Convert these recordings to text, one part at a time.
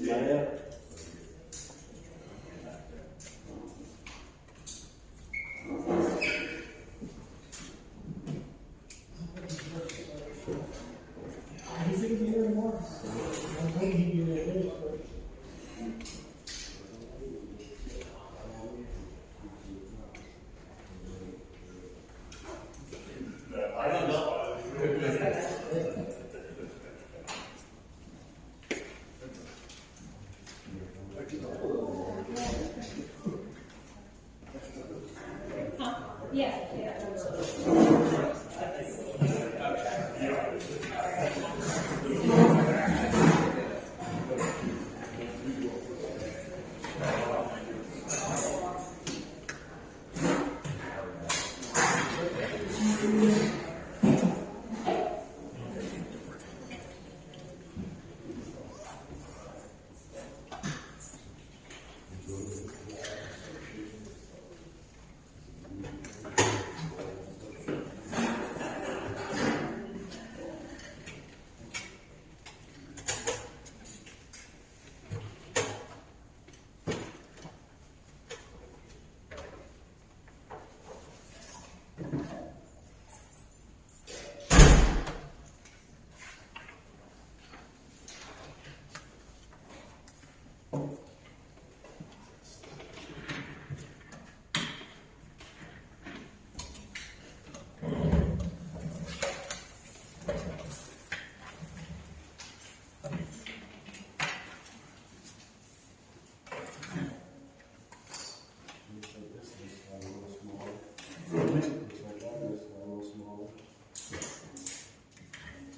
Yeah. He's going to be here tomorrow. I'm hoping he'll be there today, but I don't know.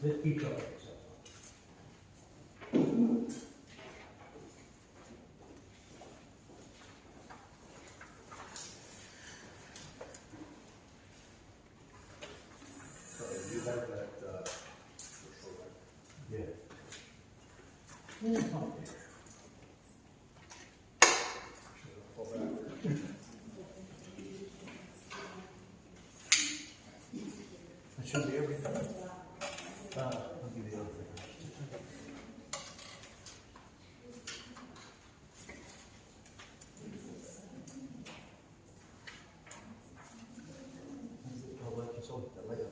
let's keep going. You have that, Yeah. Yeah, it's fine. fall back. That should be everything. I'll give you the other thing. I'll let you sort that later.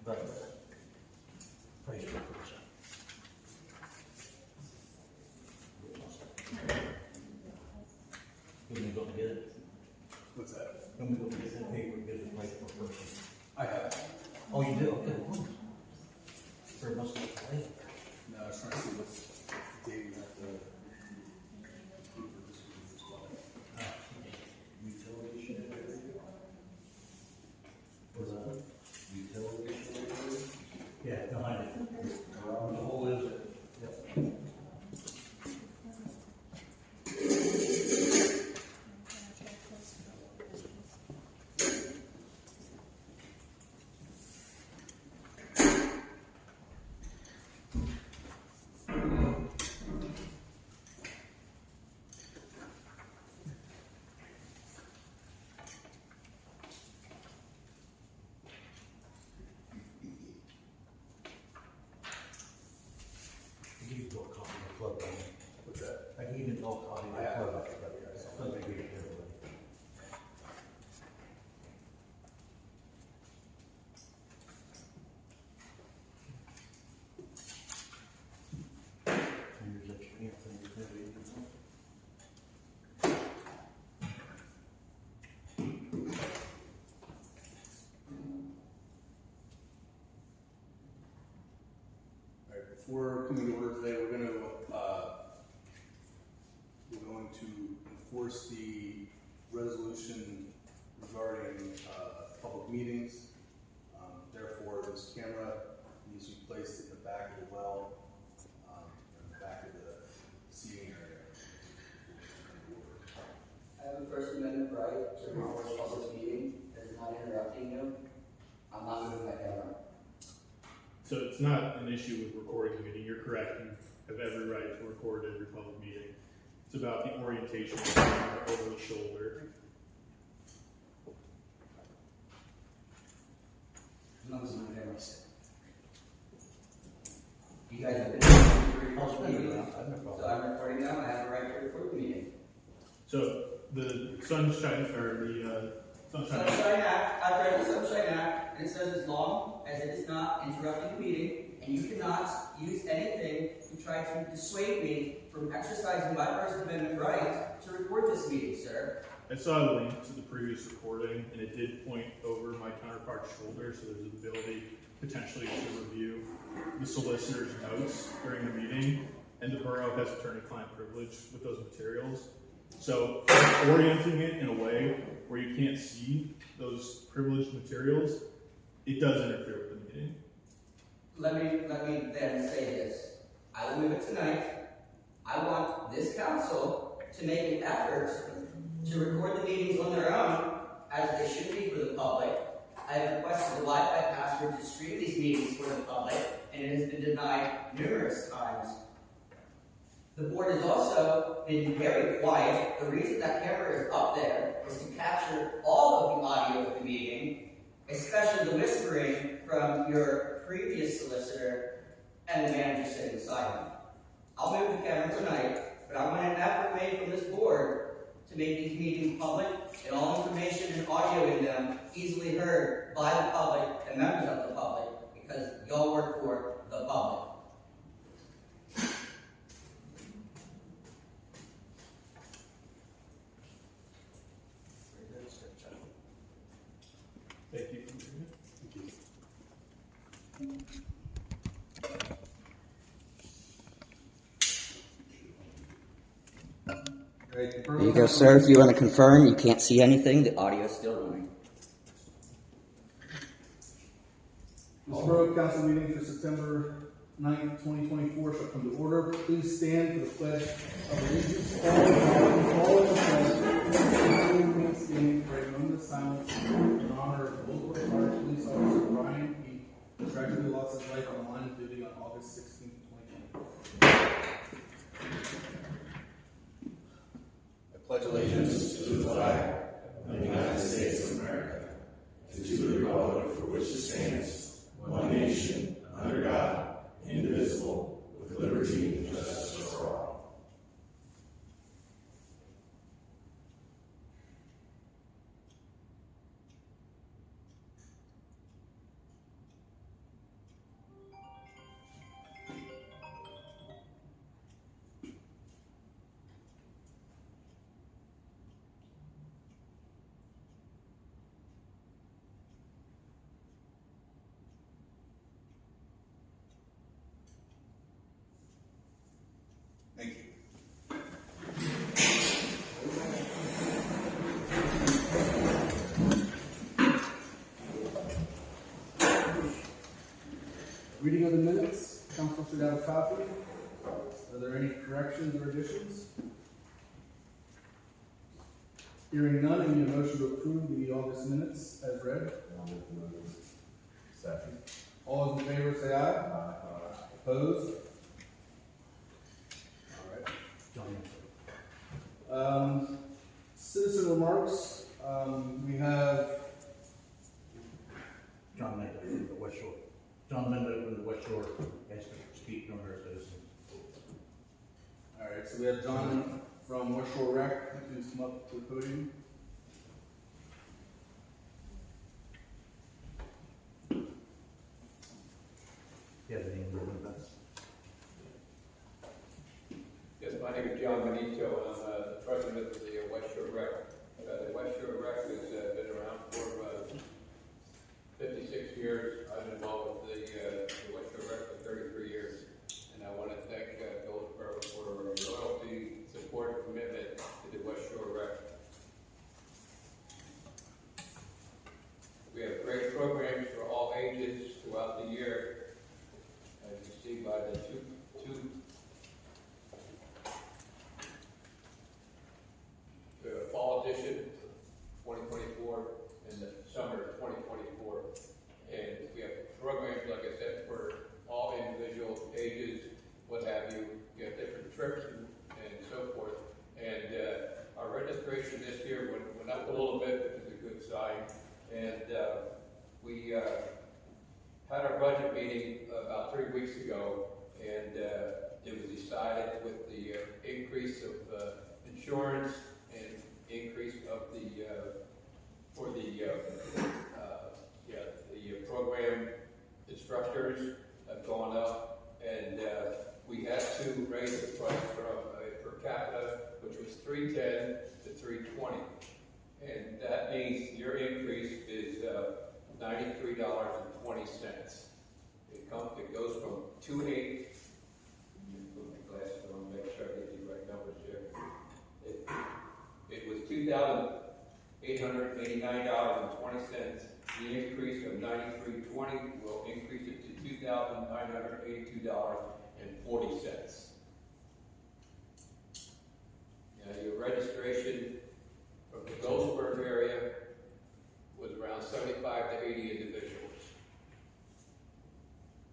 But, praise God for this. When we go to get it, What's that? when we go to get that paper, it gives a place for a person. I have. Oh, you do? Okay. Sure, it must be late. No, I was trying to see what date we have to. Utility shed area? Was that? Utility shed area? Yeah, behind it. Around The whole is it. Yep. I gave you a copy of the plug. What's that? I gave you a copy of I have. the plug. So they gave it to everybody. Here's that stamp thing, you can read it. All right, before coming to order today, we're going to enforce the resolution regarding, public meetings. Therefore, this camera needs to be placed in the back of the well, in the back of the seating area. I have a First Amendment right to enforce public meeting, it's not interrupting you. I'm not moving my camera. So it's not an issue with recording the meeting, you're correct, you have every right to record every public meeting. It's about the orientation of the camera over the shoulder. I'm not moving my camera. You guys have been to public meetings, so I'm recording them, I have a right to record the meeting. So the Sunshine, or the Sunshine Sunshine Act, I've read the Sunshine Act, and it says as long as it is not interrupting the meeting, and you cannot use anything to try to dissuade me from exercising my First Amendment right to record this meeting, sir. I saw a link to the previous recording, and it did point over my counterpart's shoulder, so there's an ability potentially to review the solicitor's notes during the meeting, and the borough has attorney-client privilege with those materials. So orienting it in a way where you can't see those privileged materials, it does interfere with the meeting. Let me then say this. I will move it tonight. I want this council to make an effort to record the meetings on their own, as they should be for the public. I have requested a Wi-Fi password to stream these meetings for the public, and it has been denied numerous times. The board has also been very quiet. The reason that camera is up there is to capture all of the audio of the meeting, especially the whispering from your previous solicitor and the manager sitting beside him. I'll move the camera tonight, but I want an effort made from this board to make these meetings public and all information and audio in them easily heard by the public and members of the public, because y'all work for the public. Thank you. There you go, sir. If you want to confirm, you can't see anything. The audio is still running. This Borough Council meeting for September 9th, 2024 shall come to order. Please stand for the pledge of allegiance. All of the pledge. Stand for a moment of silence in honor of Goldsboro Fire Police Officer Brian P., who tragically lost his life on the line of duty on August 16, 2020. I pledge allegiance to the flag of the United States of America, and to the republic for which it stands, one nation, under God, indivisible, with liberty and justice for all. Thank you. Reading of the minutes, council should have a copy. Are there any corrections or additions? Hearing none, I need a motion to approve the August minutes as read. Second. All those in favor say aye. Opposed? All right. Citizen remarks. We have John Mendel from the West Shore. John Mendel from the West Shore has to speak on our citizens. all right. So we have John from West Shore Rec, who's come up to the podium. You have any with us? Yes, my name is John Benito, and I'm the president of the West Shore Rec. The West Shore Rec has been around for 56 years. I've been involved with the West Shore Rec for 33 years. And I want to thank Goldsboro for your loyalty, support, and commitment to the West Shore Rec. We have great programs for all ages throughout the year. As you see by the two the fall edition 2024 and the summer 2024. And we have programs, like I said, for all individual ages, what have you. We have different trips and so forth. And our registration this year went up a little bit, which is a good sign. And we had our budget meeting about 3 weeks ago, and it was decided with the increase of insurance and increase of the for the program instructors have gone up, and we had to raise the price from per capita, which was $310 to $320, and that means your increase is $93.20. It goes from 2.8. Put my glasses on, make sure I get the right numbers here. It was $2,889.20. The increase of $93.20 will increase it to $2,982.40. Now, your registration from the Goldsboro area was around 75 to 80 individuals,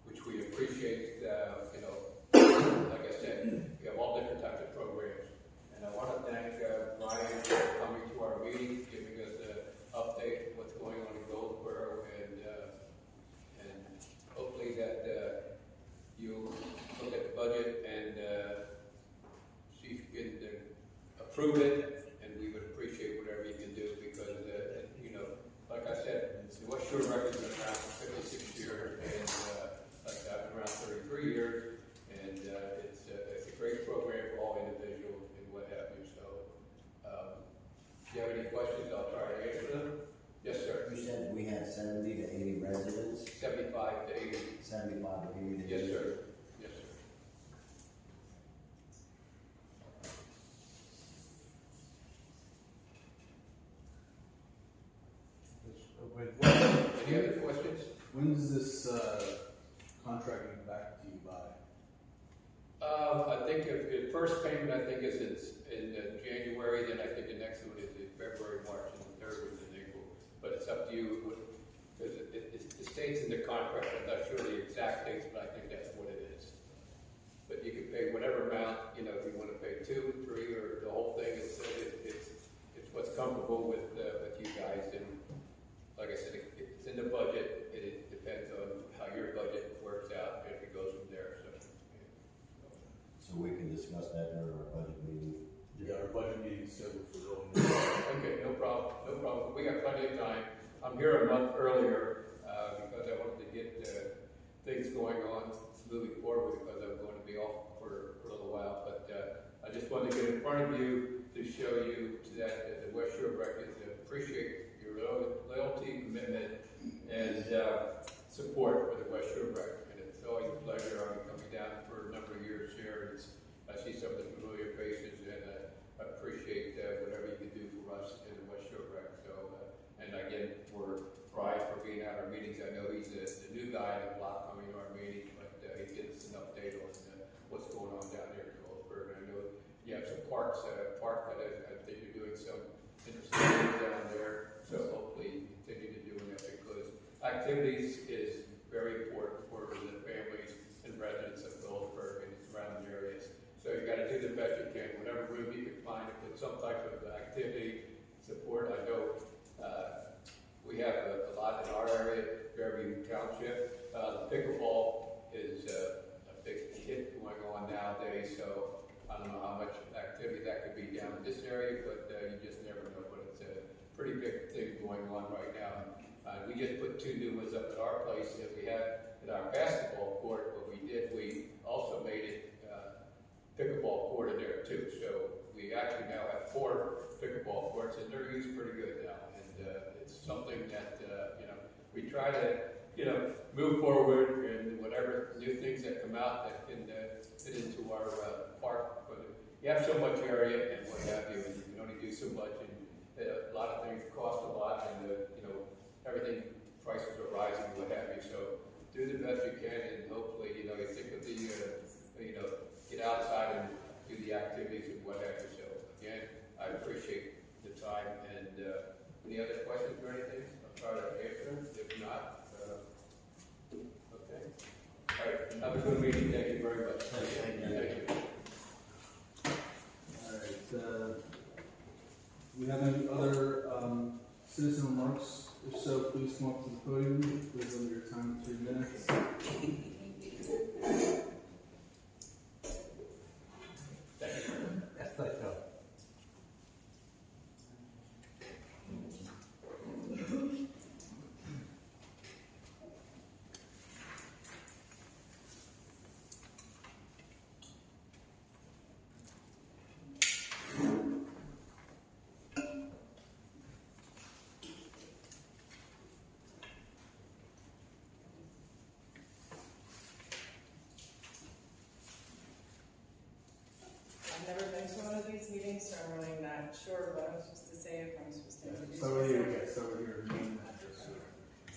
which we appreciate. Like I said, we have all different types of programs, and I want to thank Brian for coming to our meeting, giving us an update of what's going on in Goldsboro, and hopefully that you look at the budget and see if you can approve it, and we would appreciate whatever you can do, because like I said, the West Shore Records been around for 56 years, and I've been around 33 years, and it's a great program for all individuals and what have you. So, if you have any questions, I'll try to answer them. Yes, sir. You said we had 70 to 80 residents? 75 to 80. 75 to 80. Yes, sir. Yes, sir. Any other questions? When does this contract get back to you by? I think the first payment, I think, is in January, then I think the next one is in February, March, and the third one is in April. But it's up to you, because it states in the contract. I'm not sure the exact dates, but I think that's what it is. But you can pay whatever amount, if you want to pay 2, 3, or the whole thing. It's what's comfortable with you guys. And like I said, it's in the budget. It depends on how your budget works out, and it goes from there. So we can discuss that during our budget meeting. Yeah, our budget meeting is scheduled for early November. Okay, no problem, no problem. We got plenty of time. I'm here a month earlier because I wanted to get things going on moving forward, because I'm going to be off for a little while. But I just wanted to get in front of you to show you that the West Shore Records appreciate your loyalty, commitment, and support for the West Shore Record. And it's always a pleasure. I've been coming down for a number of years here. I see some of the familiar faces, and I appreciate whatever you can do for us in the West Shore Record. So, and again, we're Brian for being at our meetings. I know he's the new guy in the block coming to our meetings, but he gives us an update on what's going on down there in Goldsboro. And I know you have some park that I think you're doing some interesting things down there. So hopefully you continue to do that, because activities is very important for the families and residents of Goldsboro and surrounding areas. So you got to do the best you can, whatever room you can find to put some type of activity support. I know we have a lot in our area, Fairview Township. The pickleball is a big hit going on nowadays, so I don't know how much activity that could be down in this area, but you just never know. But it's a pretty big thing going on right now. We just put 2 new ones up at our place that we had at our basketball court. What we did, we also made it pickleball court in there too. So we actually now have 4 pickleball courts, and they're used pretty good now. And it's something that we try to move forward, and whatever new things that come out that can fit into our park. But you have so much area and what have you, and you can only do so much. And a lot of things cost a lot, and everything, prices are rising and what have you. So do the best you can, and hopefully you think of the get outside and do the activities and what have you. So again, I appreciate the time. And any other questions or anything? I'll try to answer them. If not, okay. All right. Have a good meeting. Thank you very much. Thank you. All right. We have any other citizen remarks? If so, please come up to the podium. Please limit your time to 3 minutes.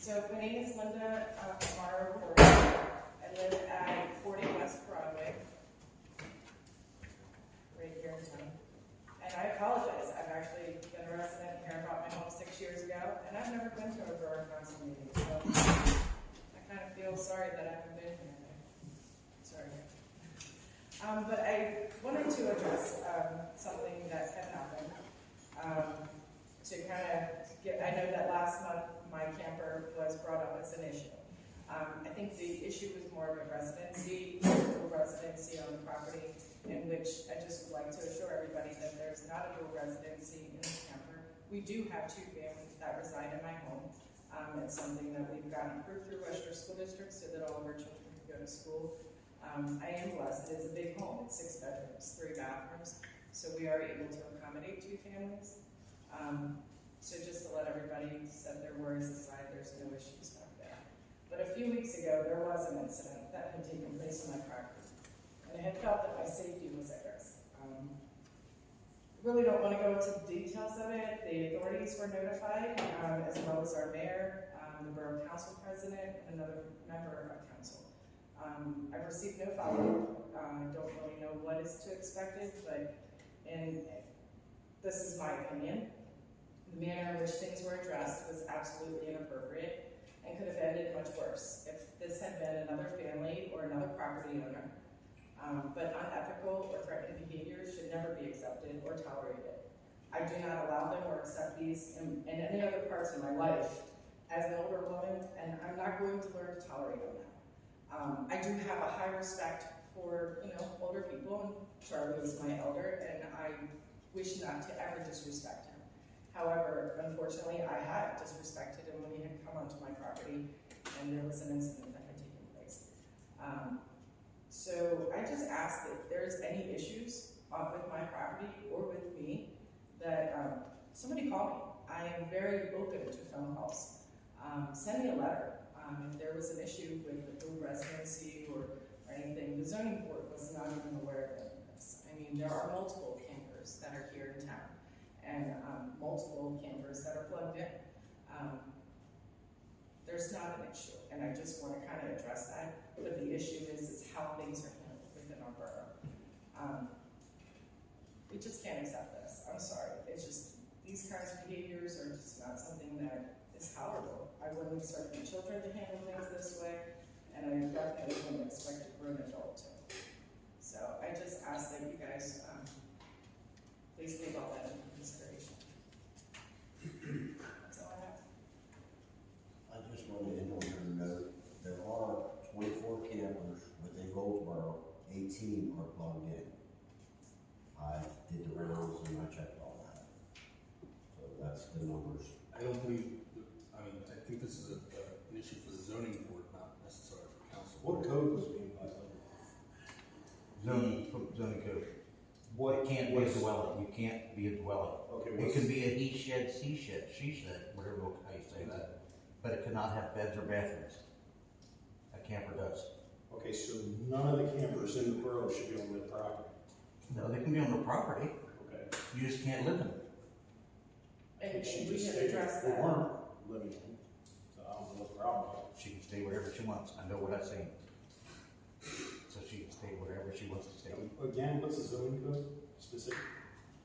So my name is Linda Morrow Porter. I live at 40 West Broadway, right here in town. And I apologize, I've actually been a resident here. I bought my home 6 years ago, and I've never been to a borough council meeting, so I kind of feel sorry that I haven't been here. Sorry. But I wanted to address something that had happened. To kind of get, I know that last month my camper was brought up as an issue. I think the issue was more of a residency on the property, in which I just would like to assure everybody that there's not a dual residency in the camper. We do have 2 families that reside in my home. It's something that we've gotten approved through West Shore School District so that all of our children can go to school. I am blessed. It's a big home. It's 6 bedrooms, 3 bathrooms. So we are able to accommodate 2 families. So just to let everybody set their worries aside, there's no issues back there. But a few weeks ago, there was an incident that had taken place on my property. And I had felt that my safety was at risk. Really don't want to go into the details of it. The authorities were notified, as well as our mayor, the borough council president, and another member of council. I've received no follow-up. Don't really know what is to expected, but this is my opinion. The manner in which things were addressed was absolutely inappropriate and could have ended much worse if this had been another family or another property owner. But unethical or threatening behaviors should never be accepted or tolerated. I do not allow them or accept these in any other parts of my life as an older woman, and I'm not going to learn to tolerate them. I do have a high respect for older people, and Charlie is my elder, and I wish not to ever disrespect him. However, unfortunately, I had disrespected him when he had come onto my property, and there was an incident that had taken place. So I just ask that if there's any issues with my property or with me, that somebody call me. I am very open to phone calls. Send me a letter. If there was an issue with the dual residency or anything, the zoning board was not even aware of this. I mean, there are multiple campers that are here in town, and multiple campers that are plugged in. There's not an issue, and I just want to kind of address that. But the issue is how things are handled within our borough. We just can't accept this. I'm sorry. It's just, these kinds of behaviors are just not something that is tolerable. I wouldn't expect my children to handle things this way, and I definitely wouldn't expect a grown adult to. So I just ask that you guys please take all that into consideration. That's all I have. I just wanted to note, there are 24 campers within Goldsboro, 18 are plugged in. I did the rounds and I checked all that. So that's the numbers. I don't believe, I think this is an issue for the zoning board, not necessarily for council. What code was being violated? Zoning code. It can't be a dwelling. You can't be a dwelling. Okay, It can be a he shed, she shed, whatever how you say that. But it cannot have beds or bathrooms. A camper does. okay, so none of the campers in the borough should be on the property. No, they can be on the property. Okay. You just can't live in them. And She we just can stated address they that. weren't living in them, so I don't know what the problem is. She can stay wherever she wants. I know what I've seen. So she can stay wherever she wants to stay. Again, what's the zoning code specific?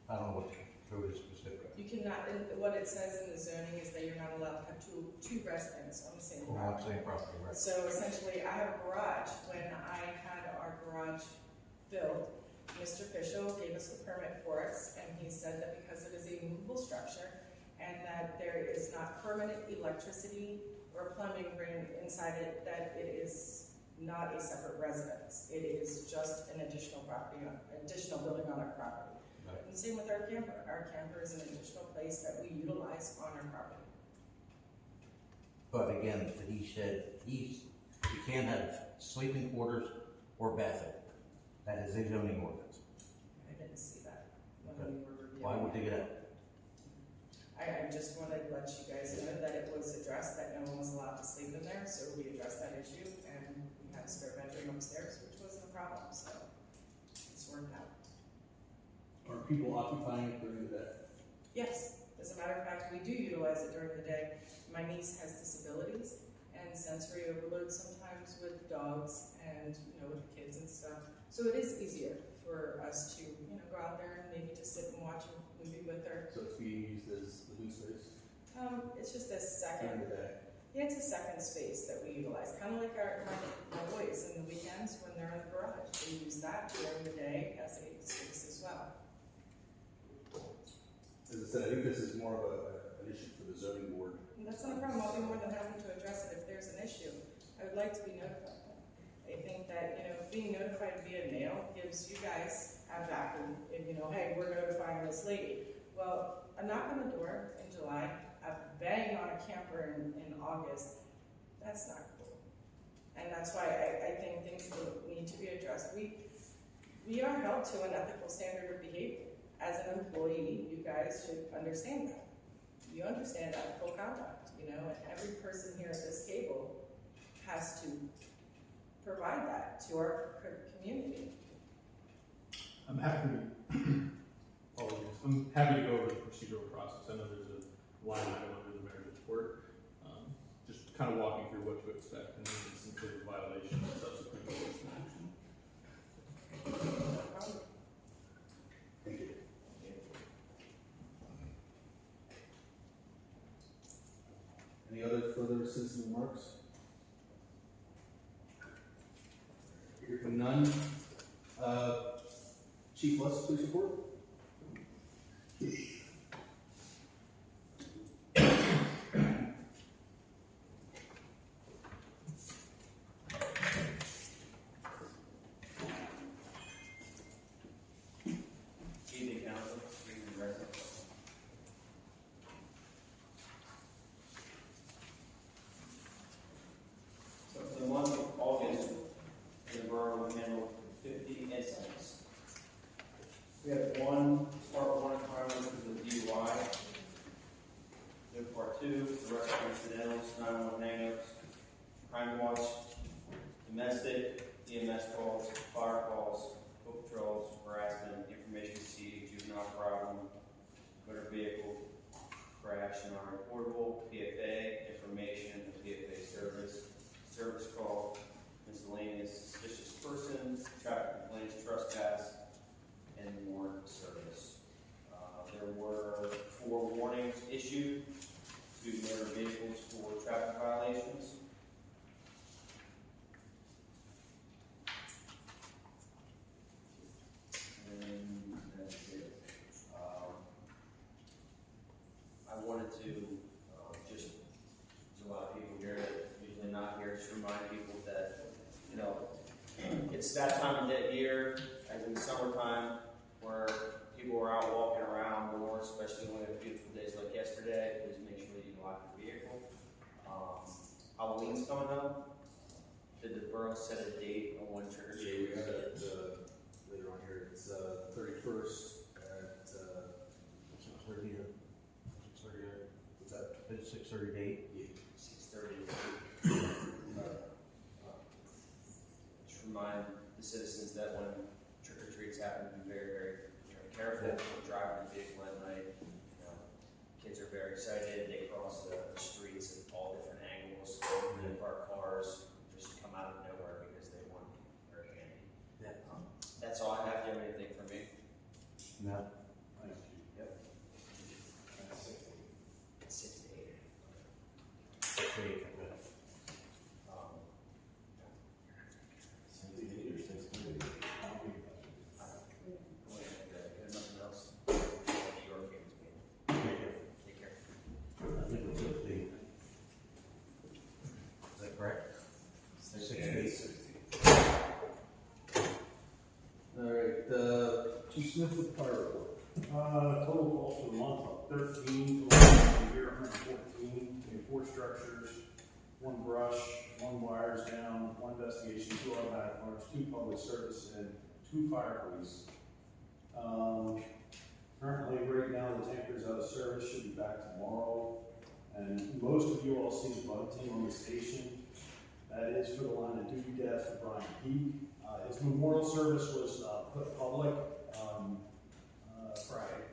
I don't know what the code is specific. You cannot, what it says in the zoning is that you're not allowed to have two residents on the same On the property. same property, right? So essentially, I have a garage. When I had our garage built, Mr. Fischel gave us the permit for us, and he said that because it is a movable structure and that there is not permanent electricity or plumbing ring inside it, that it is not a separate residence. It is just an additional building on our property. Right. And same with our camper. Our camper is an additional place that we utilize on our property. But again, the he shed, you can't have sleeping quarters or bathroom. That is a zoning ordinance. I didn't see that when Okay. we were reviewing. Why would they get out? I just wanted to let you guys know that it was addressed, that no one was allowed to sleep in there, so we addressed that issue, and we had a spare bedroom upstairs, which wasn't a problem, so it's worked out. Are people occupying it during the day? Yes, as a matter of fact, we do utilize it during the day. My niece has disabilities, and, with the kids and stuff. So it is easier for us to, go out there and maybe just sit and watch a movie with her. So it's being used as the loose space It's just a during second, the day. yeah, it's a second space that we utilize, kind of like my boys in the weekends when they're in the garage. They use that during the day as a space as well. As I said, I think this is more of an issue for the zoning board. And that's not a problem. I'll be more than happy to address it if there's an issue. I would like to be notified. I think that, being notified via mail gives you guys a back and, hey, we're notifying this lady. Well, a knock on the door in July, a bang on a camper in August, that's not cool. And that's why I think things need to be addressed. We are held to an ethical standard of behavior. As an employee, you guys should understand that. You understand ethical conduct, and every person here at this table has to provide that to our community. I'm happy to go over the procedural process. I know there's a line item under the mayor's report, just kind of walking through what to expect in the instance of violation and subsequent enforcement action. Thank you. Any other further citizen remarks? Here from none. Chief Lutz, please report. Evening, council, evening, residents. So for the month of August, the borough handled 50 incidents. We had one part 1 crime for the DUI, no part 2, the rest of incidentals, 911 hangouts, crime watch, domestic, EMS calls, fire calls, book patrols, harassment, information received, juvenile problem, motor vehicle crash, non-reportable, PFA, information, PFA service call, miscellaneous, suspicious person, traffic complaints, trespass, and more service. There were 4 warnings issued to motor vehicles for traffic violations. And that's it. I wanted to just, there's a lot of people here that usually not here, just remind people that, it's that time of that year, as in the summertime, where people are out walking around more, especially when we have beautiful days like yesterday. Please make sure that you lock your vehicle. Halloween's coming up. Did the borough set a date on when trick or Yeah, we treat? have it later on here. It's 31st at 6:30 to 6:30. what's that? It's 6:30 to 8. Yeah. 6:30. Just remind the citizens that when trick or treats happen, be very, very careful. Don't drive the vehicle at night. Kids are very excited. They cross the streets at all different angles. They park cars, just come out of nowhere because they want their candy. Yeah. That's all I have. Do you have anything for me? No. Yep. 6 to 8. 6 to 8. Um, 68 or 60? Nothing else? Your games, man. Take care. I think it's 60. Is that correct? 6 to 8. All right, Chief Smith with the fire report. Total calls for the month of 13, total for the year 114, 4 structures, 1 brush, 1 wires down, 1 investigation, 2 automatic alarms, 2 public service, and 2 fire police. Currently, right now, the tanker's out of service, should be back tomorrow. And most of you all see the bug team on the station. That is for the line of duty death for Brian Peak. His memorial service was put public Friday.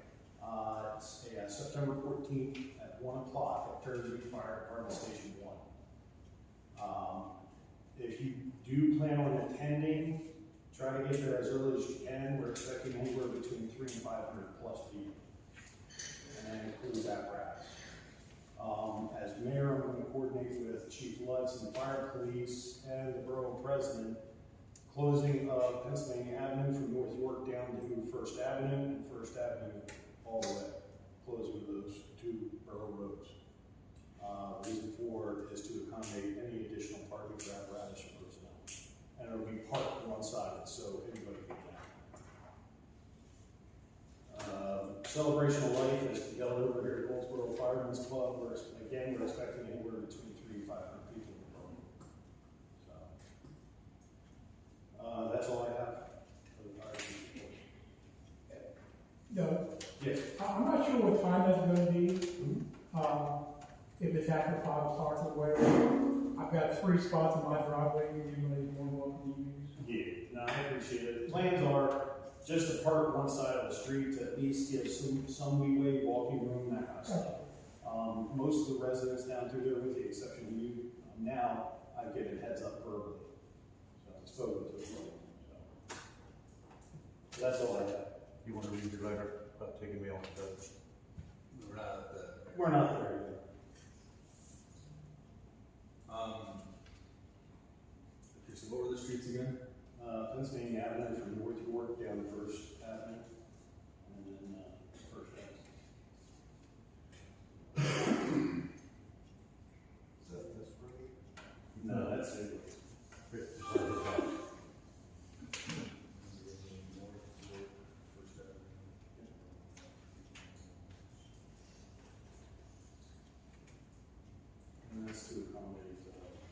It's September 14th at 1 o'clock at Fairview Fire Department Station 1. If you do plan on attending, try to get there as early as you can. We're expecting anywhere between 300 and 500 plus people. And that includes apparatus. As mayor, I'm going to coordinate with Chief Lutz and the fire police and the borough president, closing of Pennsylvania Avenue from North York down to First Avenue and First Avenue all the way. Closing of those two borough roads. Reason for is to accommodate any additional parking for apparatus or personnel. And it'll be parked one-sided, so anybody can get Celebration of Life is together over here at Goldsboro Firemen's Club. We're expecting anywhere between 300 and 500 people in the building. So, that's all I have for the fire chief. No, Yes. I'm not sure what time that's gonna be. If it's after 5 o'clock or whatever. I've got 3 spots in my driveway, usually more than welcome to use. Yeah, no, I appreciate it. The plans are just to park one side of the street to at least give some leeway, walking room, that kind of stuff. Most of the residents down through there, with the exception of you, now I've given heads up verbally. So I've spoken to them. So that's all I have. You want to read your letter about taking me off the road? We're not We're not there yet. Okay, so what were the streets again? Pennsylvania Avenue from North York down to First Avenue, and then First Avenue. Is that this road? No, that's it. And that's to accommodate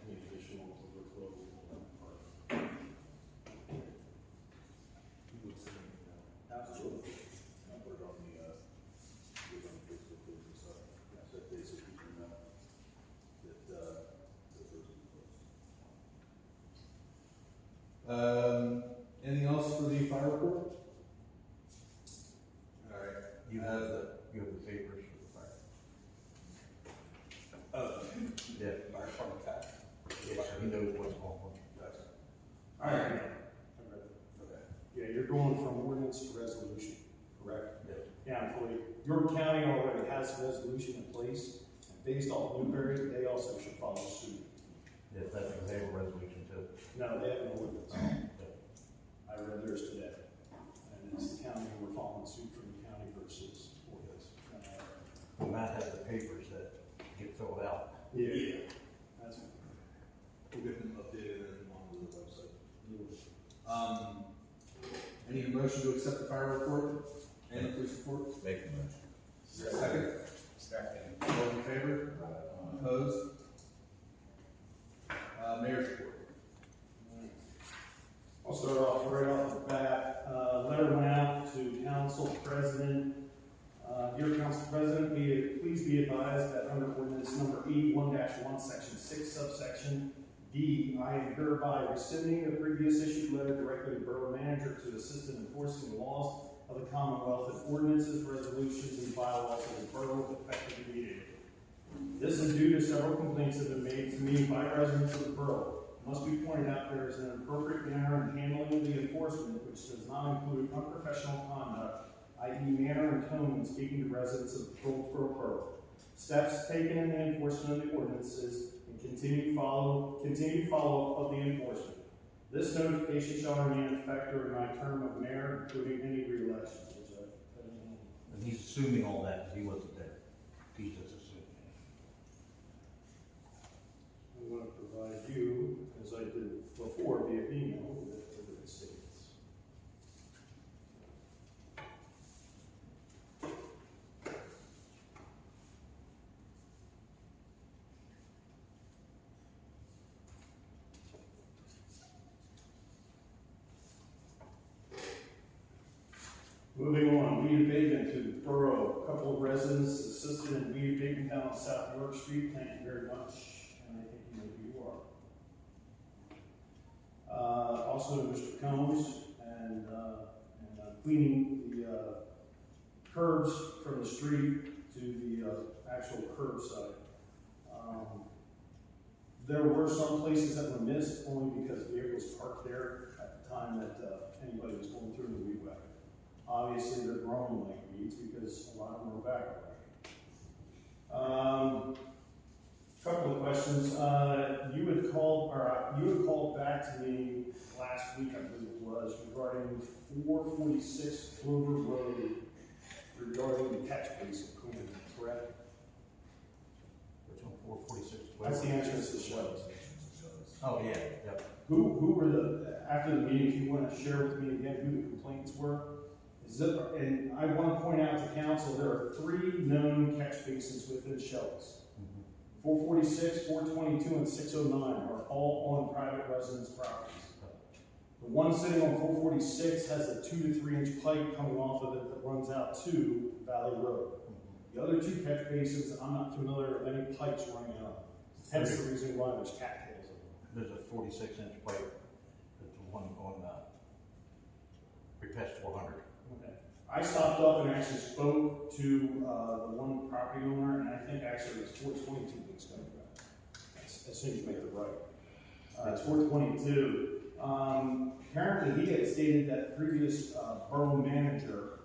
any additional overflow park. Absolutely. I'll put it on the Facebook page and stuff. So that basically you can know that, the roads are closed. Anything else for the fire report? All right, You have the papers for the fire. Yeah. Fire department tax. Yeah, so he knows what's going on. Gotcha. All right. Okay. Yeah, you're going from ordinance to resolution, correct? Yes. Yeah, fully. York County already has a resolution in place, and based off Newberry, they also should follow suit. Yes, that's because they have a resolution too. No, they have an ordinance. I read theirs today, and it's the county, we're following suit from the county versus ordinance. Well, Matt has the papers that get filled out. Yeah. That's. We'll get them updated and on the website. Any motion to accept the fire report and the police report? Make a motion. Second? Second. All in favor? Opposed? Mayor's report. I'll start off right off the bat. Letter went out to council president. Dear council president, please be advised that under ordinance number 81-1, section 6, subsection D, I am hereby rescinding the previous issued letter directly to borough manager to assist in enforcing the laws of the Commonwealth and ordinances, resolutions, and bylaws of the borough effective immediately. This is due to several complaints that have been made to me by residents of the borough. It must be pointed out there is an appropriate manner in handling of the enforcement which does not include unprofessional conduct, i.e. manner and tone when speaking to residents of the Goldsboro borough. Steps taken in the enforcement of the ordinances and continued follow-up of the enforcement. This notification shall remain in effect during my term of mayor, including any re-elections. And he's assuming all that because he wasn't there. He's just assuming. I'm going to provide you, as I did before via email, with the statements. Moving on, weed abatement to the borough. A couple of residents assisted in weed abatement down on South York Street. Thank you very much. And I think you know who you are. Also Mr. Combs and cleaning the curbs from the street to the actual curbside. There were some places that were missed only because vehicles parked there at the time that anybody was going through the weed whacker. Obviously, they're growing like weeds because a lot of them are back already. Couple of questions. You had called back to me last week, I believe it was, regarding 446 Clover Road, regarding the catch basin cleaning, correct? Which one, 446? That's the entrance to the shows. Oh, yeah, yep. Who were after the meeting, if you want to share with me again who the complaints were? And I want to point out to council, there are 3 known catch basins within Shelley's. 446, 422, and 609 are all on private residence properties. The one sitting on 446 has a 2 to 3 inch pipe coming off of it that runs out to Valley Road. The other 2 catch basins, I'm not familiar with any pipes running out. Hence the reason why there's cattails in them. There's a 46-inch pipe, that's the one on, Repest 400. Okay. I stopped up and actually spoke to the one property owner, and I think actually it's 422 that's coming back. As soon as you make it right. It's 422. Apparently he had stated that previous borough manager,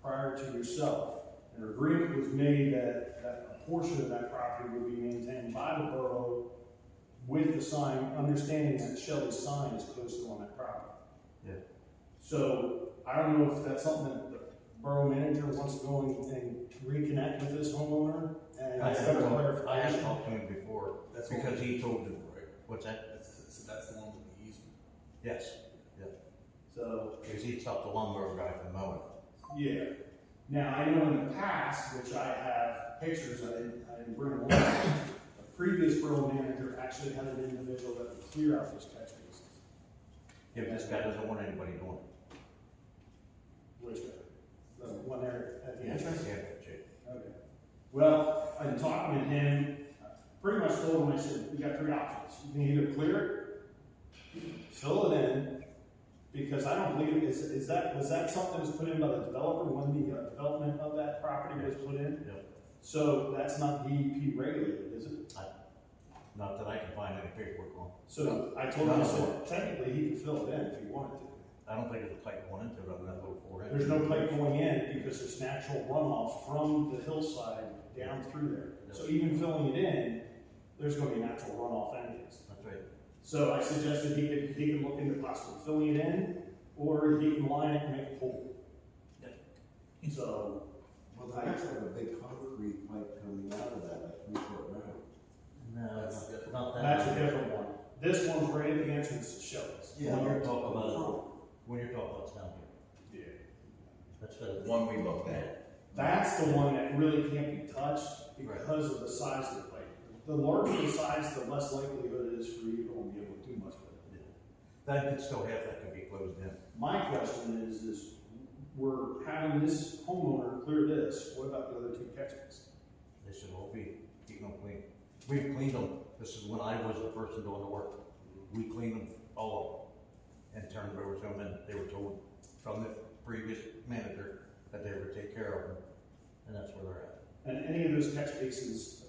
prior to yourself, an agreement was made that a portion of that property would be maintained by the borough with the sign, understanding that Shelley's sign is posted on that property. Yeah. So I don't know if that's something that the borough manager wants to go and reconnect with this homeowner and I get have clarification. talked to him before, That's because what- he told him, Right. what's that? That's the one with the easement. Yes, yeah, So, because he stopped the lawnmower guy from mowing. yeah. Now, I know in the past, which I have pictures, I didn't bring them along, a previous borough manager actually had an individual that would clear out those catch basins. Yeah, but this guy doesn't want anybody doing it. Which guy? The one there at the Yeah, entrance? yeah, shit. Okay. Well, in talking to him, I pretty much told him, I said, you got 3 options. You can either clear it, fill it in, because I don't believe, was that something that was put in by the developer when the development of that property was put in? Yep. So that's not DEP regulated, is it? Not that I can find any paperwork on. So I told him, I said, technically he could fill it in if he wanted to. I don't think there's a pipe going into it other than that little 4 inch. There's no pipe going in because there's natural runoff from the hillside down through there. So even filling it in, there's gonna be natural runoff anyways. That's right. So I suggested he could look into possibly filling it in, or he can line it and make a pool. Yep. So, Well, they actually have a big concrete pipe coming out of that, like Newport Road. No, not that. that's a different one. This one's right at the entrance to Shelley's. When you're talking about, when you're talking about down here, Yeah. that's the One we looked at. That's the one that really can't be touched because of the size of the pipe. The larger the size, the less likelihood it is for you to be able to do much with it. that could still have, that could be closed in. My question is we're having this homeowner clear this, what about the other 2 catch basins? They should all be, keeping them clean. We've cleaned them, this is when I was the person doing the work. We cleaned them, all of them, and turned them over to them, and they were told from the previous manager that they would take care of them, and that's where they're at. And any of those catch basins,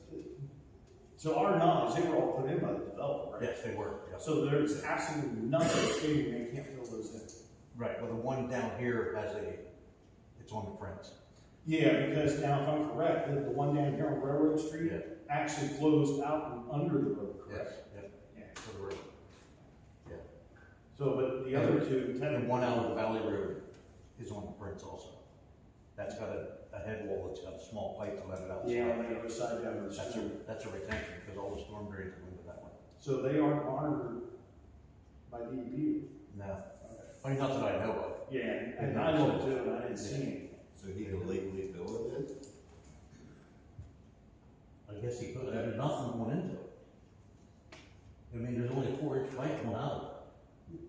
to our knowledge, they were all put in by the developer, right? Yes, they were, yes. So there's absolutely nothing stating they can't fill those in. Right, well, the one down here has it's on the prints. Yeah, because now if I'm correct, the one down here on Railroad Street Yeah. actually flows out and under the road, Yes, correct? yep, Yeah. for the road. Yeah. So, but the other 2, And technically. one out of the Valley Road is on the prints also. That's got a head wall, that's got a small pipe to let it out. Yeah, on the other side down the street. That's a retention, because all the storm drains go into that one. So they aren't monitored by DEP? No, Okay. I mean, not that I know of. Yeah, and I looked too, and I didn't see anything. So he can legally fill it in? I guess he could, there's nothing going into it. I mean, there's only a 4-inch pipe going out of it.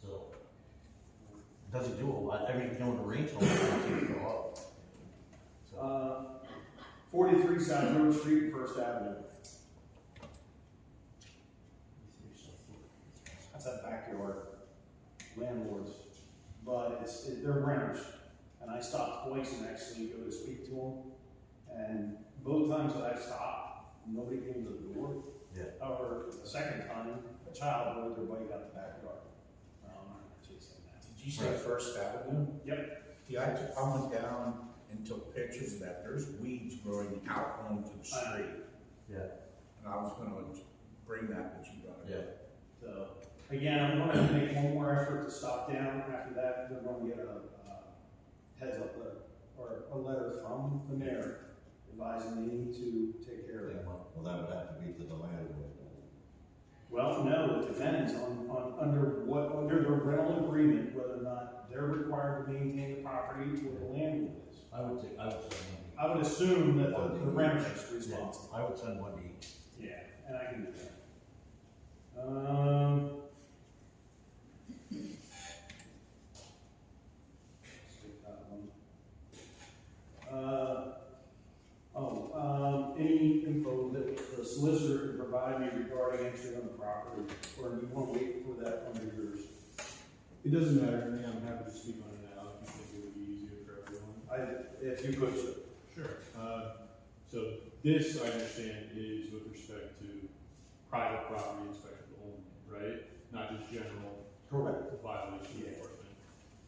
So, it doesn't do a lot, everything on the rainstorm, it doesn't go up. So, 43 South River Street, First Avenue. That's that backyard landlords, but they're renters. And I stopped twice and actually go to speak to them. And both times that I've stopped, nobody came to the door. Or the second time, a child rode their bike out the backyard. I'm not chasing that. Did you say First Avenue? Yep. Yeah, I went down and took pictures of that. There's weeds growing out onto the street. Yeah. And I was gonna bring that, but you brought it up. So, again, I'm gonna make one more effort to stop down. After that, we're gonna get a heads up letter, or a letter from the mayor advising me to take care of that. Well, that would have to be to the landlord. Well, no, it depends on under the rental agreement, whether or not they're required to maintain the property or the landlord is. I would send one. I would assume that the renter is responsible. I would send one to each. Yeah, and I can do that. Stick that one. Any info that the solicitor can provide me regarding entry on the property, or do you want to wait for that under yours? It doesn't matter to me, I'm happy to speak on it now, if you think it would be easier for everyone. If you could, sir. Sure. So this, I understand, is with respect to private property inspection only, right? Not just general Correct. violation Yeah. enforcement.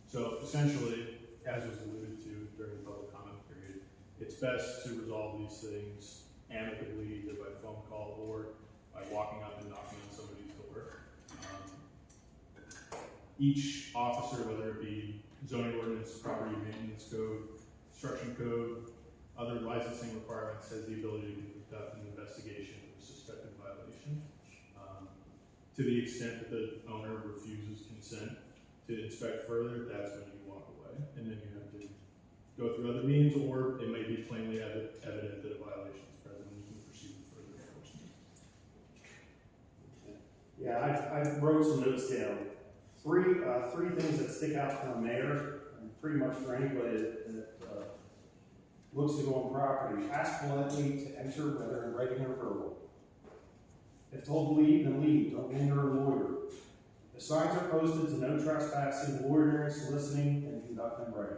So essentially, as was alluded to during the public comment period, it's best to resolve these things amicably, either by phone call or by walking up and knocking on somebody's door. Each officer, whether it be zoning ordinance, property maintenance code, construction code, other licensing requirements, has the ability to conduct an investigation of a suspected violation. To the extent that the owner refuses consent to inspect further, that's when you walk away, and then you have to go through other means, or it may be plainly evident that a violation is present, and you can proceed with further enforcement. Yeah, I wrote some notes down. Three things that stick out from the mayor, and pretty much for anybody that looks to go on property. Ask politely to enter, whether in writing or verbal. If told to leave, then leave. Don't linger or loiter. The signs are posted to no trespassing, loitering, soliciting, and conducting writing.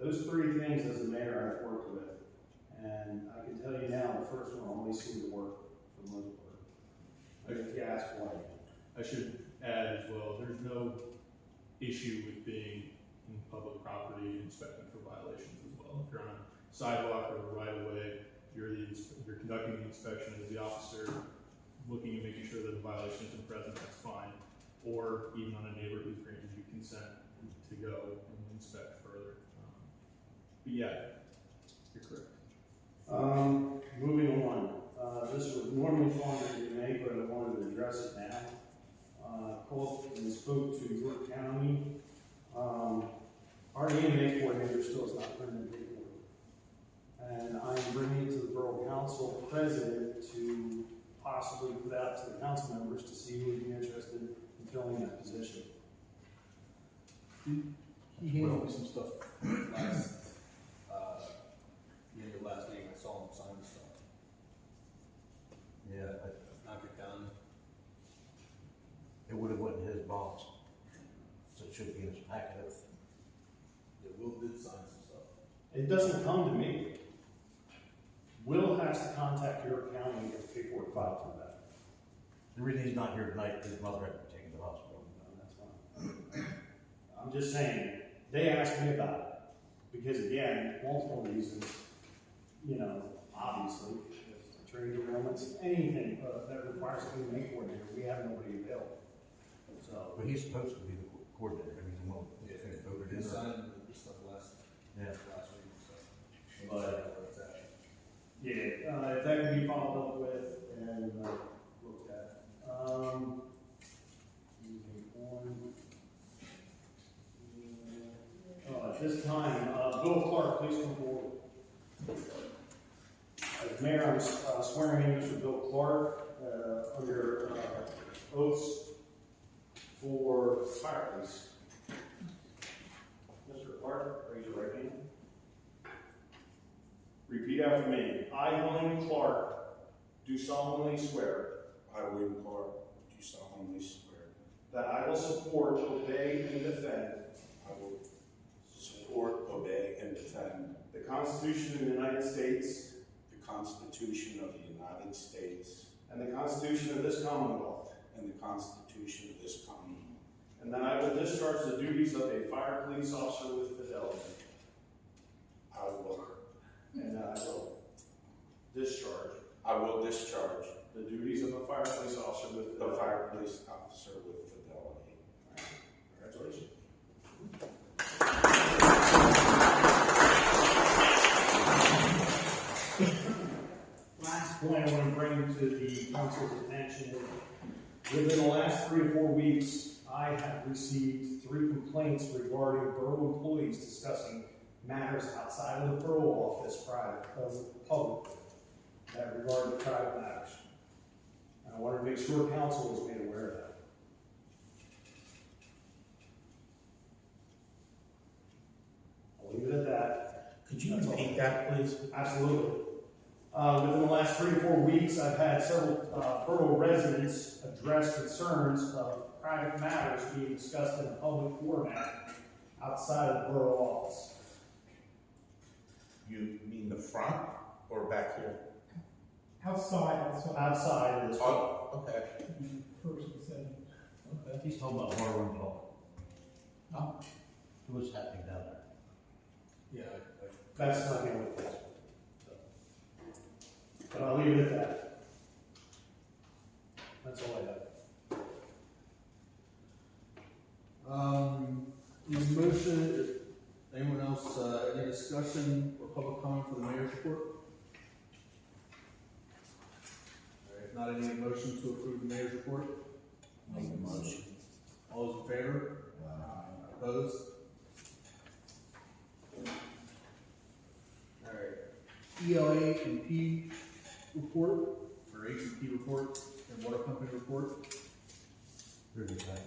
Those three things, as a mayor, I've worked with. And I can tell you now, the first one always seemed to work for the most part. If you ask politely. I should add as well, there's no issue with being in public property inspecting for violations as well. If you're on a sidewalk or a right of way, you're conducting the inspection as the officer, looking and making sure that a violation isn't present, that's fine. Or even on a neighbor who's granted you consent to go and inspect further. But yeah, you're correct. Moving on. This would normally fall under me, but I wanted to address it now. Called and spoke to York County. Our EMA coordinator still has not turned in paperwork. And I'm bringing it to the Borough Council President to possibly put out to the council members to see who would be interested in filling that position. He handed me some stuff last, the end of last week. I saw him sign stuff. Yeah, Knock it down. it would have went in his box. So it should be in his packet. Yeah, Will did sign some stuff. It doesn't come to me. Will has to contact York County and get paperwork filed for that. The reason he's not here tonight, his mother had to be taken to the hospital. No, that's fine. I'm just saying, they asked me about it, because again, multiple reasons, obviously, if trade derailments, anything that requires a human coordinator, we have nobody available. So, But he's supposed to be the coordinator, I mean, he won't, if they voted He in or. signed the stuff last Yeah. week, so. But- Where it's at. yeah, if that can be followed up with and looked at. Moving on. At this time, Bill Clark, please come forward. As mayor, I'm swearing in Mr. Bill Clark under oaths for fire police. Mr. Clark, raise your right hand. Repeat after me. I, William Clark, do solemnly swear I, William Clark, do solemnly swear that I will support, obey, and defend I will support, obey, and defend the Constitution of the United States the Constitution of the United States and the Constitution of this Commonwealth, and the Constitution of this Commonwealth, and that I will discharge the duties of a fire police officer with fidelity, I will and that I will discharge discharge the duties of a fire police officer with the fidelity. fire police officer with fidelity. Congratulations. Last point I want to bring to the council's attention is, within the last 3 to 4 weeks, I have received 3 complaints regarding borough employees discussing matters outside of the borough office, private, public, that regard to private matters. And I want to make sure council is made aware of that. I'll leave it at that. Could you repeat that, please? Absolutely. Within the last 3 to 4 weeks, I've had several borough residents address concerns of private matters being discussed in a public format outside of the borough office. You mean the front or back here? Outside. Outside of this. Oh, okay. Person said, He's talking about borrowing law. Huh? What's happening down there? Yeah. That's not the only place. But I'll leave it at that. That's all I have. Any motion, anyone else, any discussion or public comment for the mayor's report? All right, if not, any motion to approve the mayor's report? Make the motion. All those in favor? Opposed? All right, ELA and P report, or H and P report, and water company report. Pretty tight.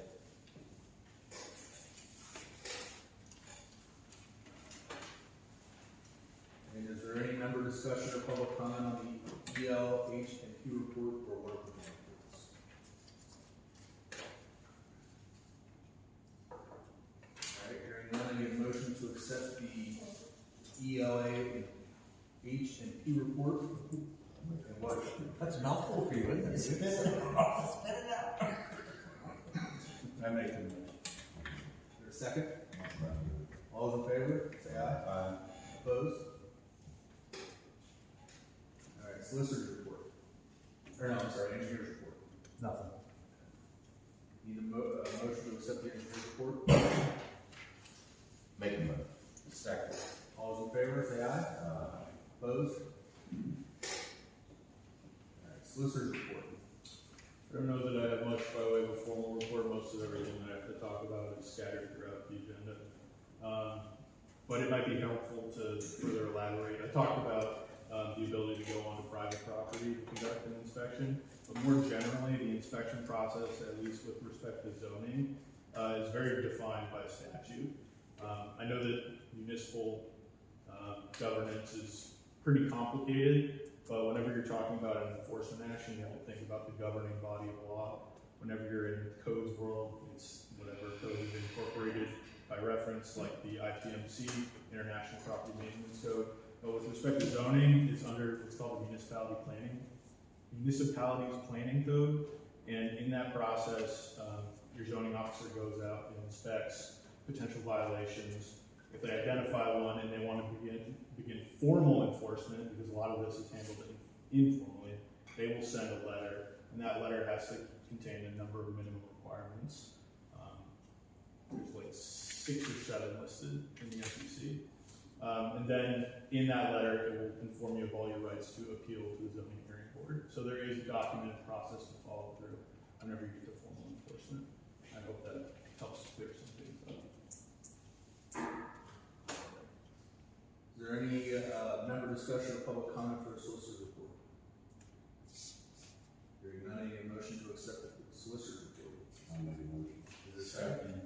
And is there any member discussion or public comment on the EL, H, and P report or water company reports? All right, hearing none, I need a motion to accept the ELA, H, and P report. And what? That's a mouthful for you, isn't it? I make the motion. Is there a second? All those in favor, say aye. Aye. Opposed? All right, solicitor's report. Or no, I'm sorry, engineer's report. Nothing. Need a motion to accept the engineer's report. Make the motion. Second. All those in favor, say aye. Opposed? All right, solicitor's report. I don't know that I have much by way of a formal report. Most of everything that I have to talk about is scattered throughout the agenda. But it might be helpful to further elaborate. I talked about the ability to go onto private property to conduct an inspection, but more generally, the inspection process, at least with respect to zoning, is very defined by statute. I know that municipal governance is pretty complicated, but whenever you're talking about an enforcement action, you have to think about the governing body of law. Whenever you're in codes world, it's whatever code is incorporated by reference, like the IPMC, International Property Maintenance Code. But with respect to zoning, it's called the Municipalities Planning Code. And in that process, your zoning officer goes out and inspects potential violations. If they identify one and they want to begin formal enforcement, because a lot of this is handled informally, they will send a letter, and that letter has to contain a number of minimum requirements. There's like 6 or 7 listed in the SEC. And then in that letter, it will inform you of all your rights to appeal to the zoning hearing board. So there is a documented process to follow through whenever you get to formal enforcement. I hope that helps clear some things up. Is there any member discussion or public comment for the solicitor's report? Hearing none, I need a motion to accept the solicitor's report. I make a motion. Is there a second?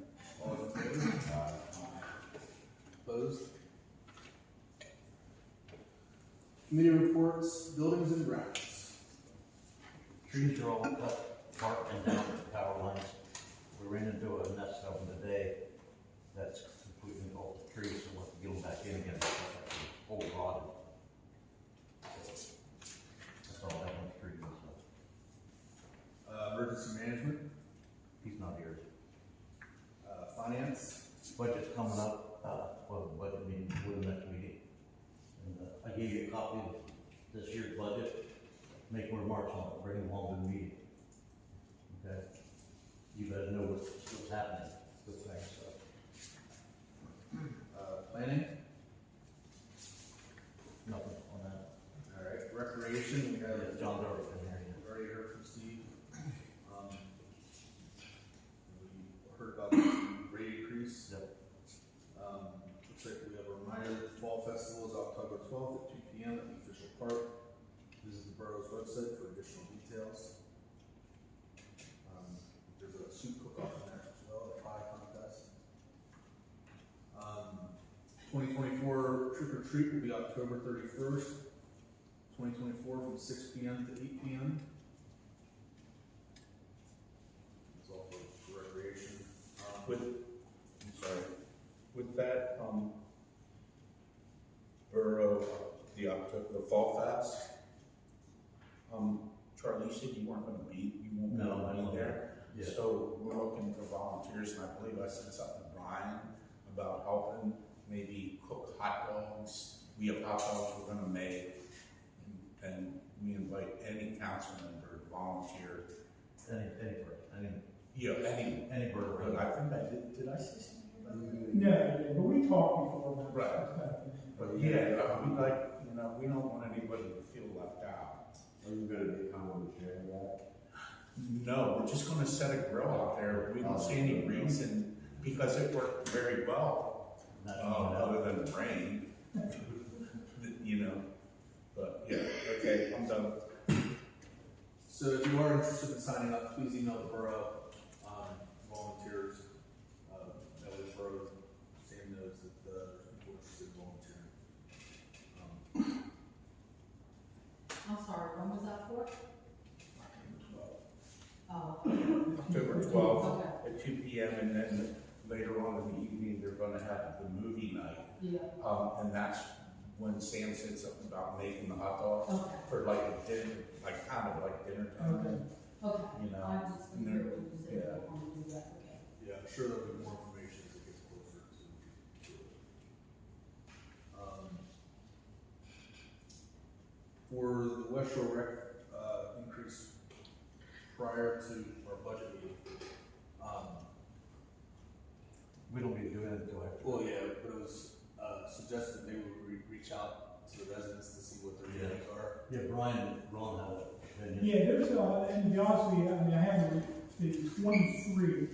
All those in favor? Opposed? Committee reports, buildings and grounds. Trees are all cut apart and down the power lines. We ran into a nest of them today that's completely all the trees, so we'll have to get them back in again. Whole rotted. That's all I have on the trees and stuff. emergency management, He's not here. finance, Budget's coming up, for the budget meeting, for the next meeting. And, I gave you a copy of this year's budget, make remarks on it, bring them along to the meeting. Okay? You guys know what's happening with things, so. planning, Nothing on that. all right, recreation, we have, John's already been there. we've already heard from Steve. We heard about the rate increase. Yep. Looks like we have a reminder that the Fall Festival is October 12th at 2 p.m. at the official park. Visit the borough's website for additional details. There's a soup cook-off in there as well, a pie contest. 2024 trick or treat will be October 31st, 2024 from 6 p.m. to 8 p.m. That's all for recreation. With that, borough, the Fall Fest, Charlie, you said you weren't gonna be, you won't No, I be won't be there. Yeah. So we're looking for volunteers, and I believe I said something to Brian about helping, maybe cook hot dogs. We have hot dogs we're gonna make, and we invite any council member to volunteer. Any bird. But I think I did I say something about that? No, but we talked before about this. Right. But yeah, we like, we don't want anybody to feel left out. Are you gonna be coming to share that? No, we're just gonna set a grill out there. We don't see any reason, because it worked very well, other than the rain. But yeah, okay, I'm done. So if you are interested in signing up, please email the borough, volunteers, that way the borough, Sam knows that there's people interested in volunteering. I'm sorry, when was that for? Oh, October 12th okay, at 2 p.m. and then later on in the evening, they're gonna have the movie night. yeah, And that's when Sam said something about making the hot dogs okay, for like a dinner, like kind of like dinner time. okay. You know, I just and didn't they're- hear what you said, yeah. I want to do that, okay. Yeah, I'm sure there'll be more information as it gets closer to it. For the West Shore Rec, increase prior to our budget meeting, We don't need to do it until after. well, yeah, but it was, suggested maybe we reach out to the residents to see what their feelings are. Yeah, Ron had an opinion. Yeah, there's, and to be honest with you, I mean, I have the 23,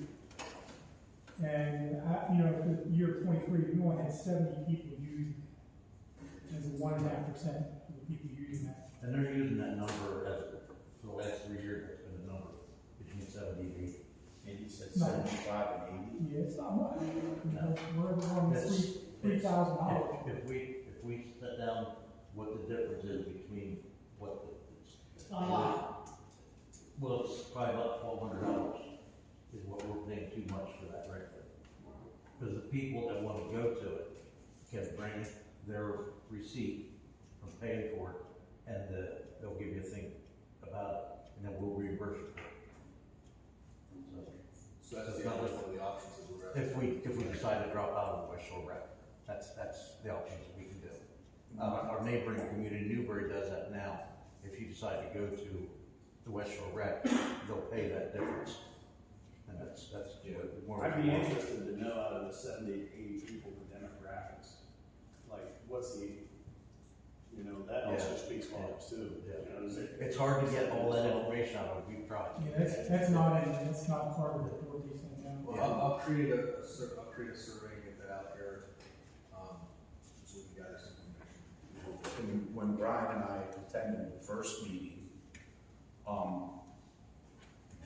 and the year 23, we only had 70 people using it. There's 1.5% of the people using that. And they're using that number as, for the last 3 years, it's been a number between 70 and 80. And he said No. 75 and 80. Yeah, it's not much. No. We're on It's- $3,000. If we set down what the difference is between what the. It's not a lot. Well, it's probably about $1,200 is what we're paying too much for that record. Because the people that want to go to it can bring their receipt from paying for it, and they'll give you a thing about it, and then we'll reimburse you for it. So that's the other one of the options that we're at. If we decide to drop out of the West Shore Rec, that's the options that we can do. Our neighboring community, Newbury, does that now. If you decide to go to the West Shore Rec, they'll pay that difference. And that's what more. I'd be interested to know out of the 70, 80 people, the demographics, like, what's the, that also Yeah. speaks volumes too. Yeah. Is it- It's hard to get all that information out of it, we've tried. Yeah, that's not part of the report they sent out. Well, I'll create a survey and get that out here, so we can gather some information. And when Brian and I attended the first meeting,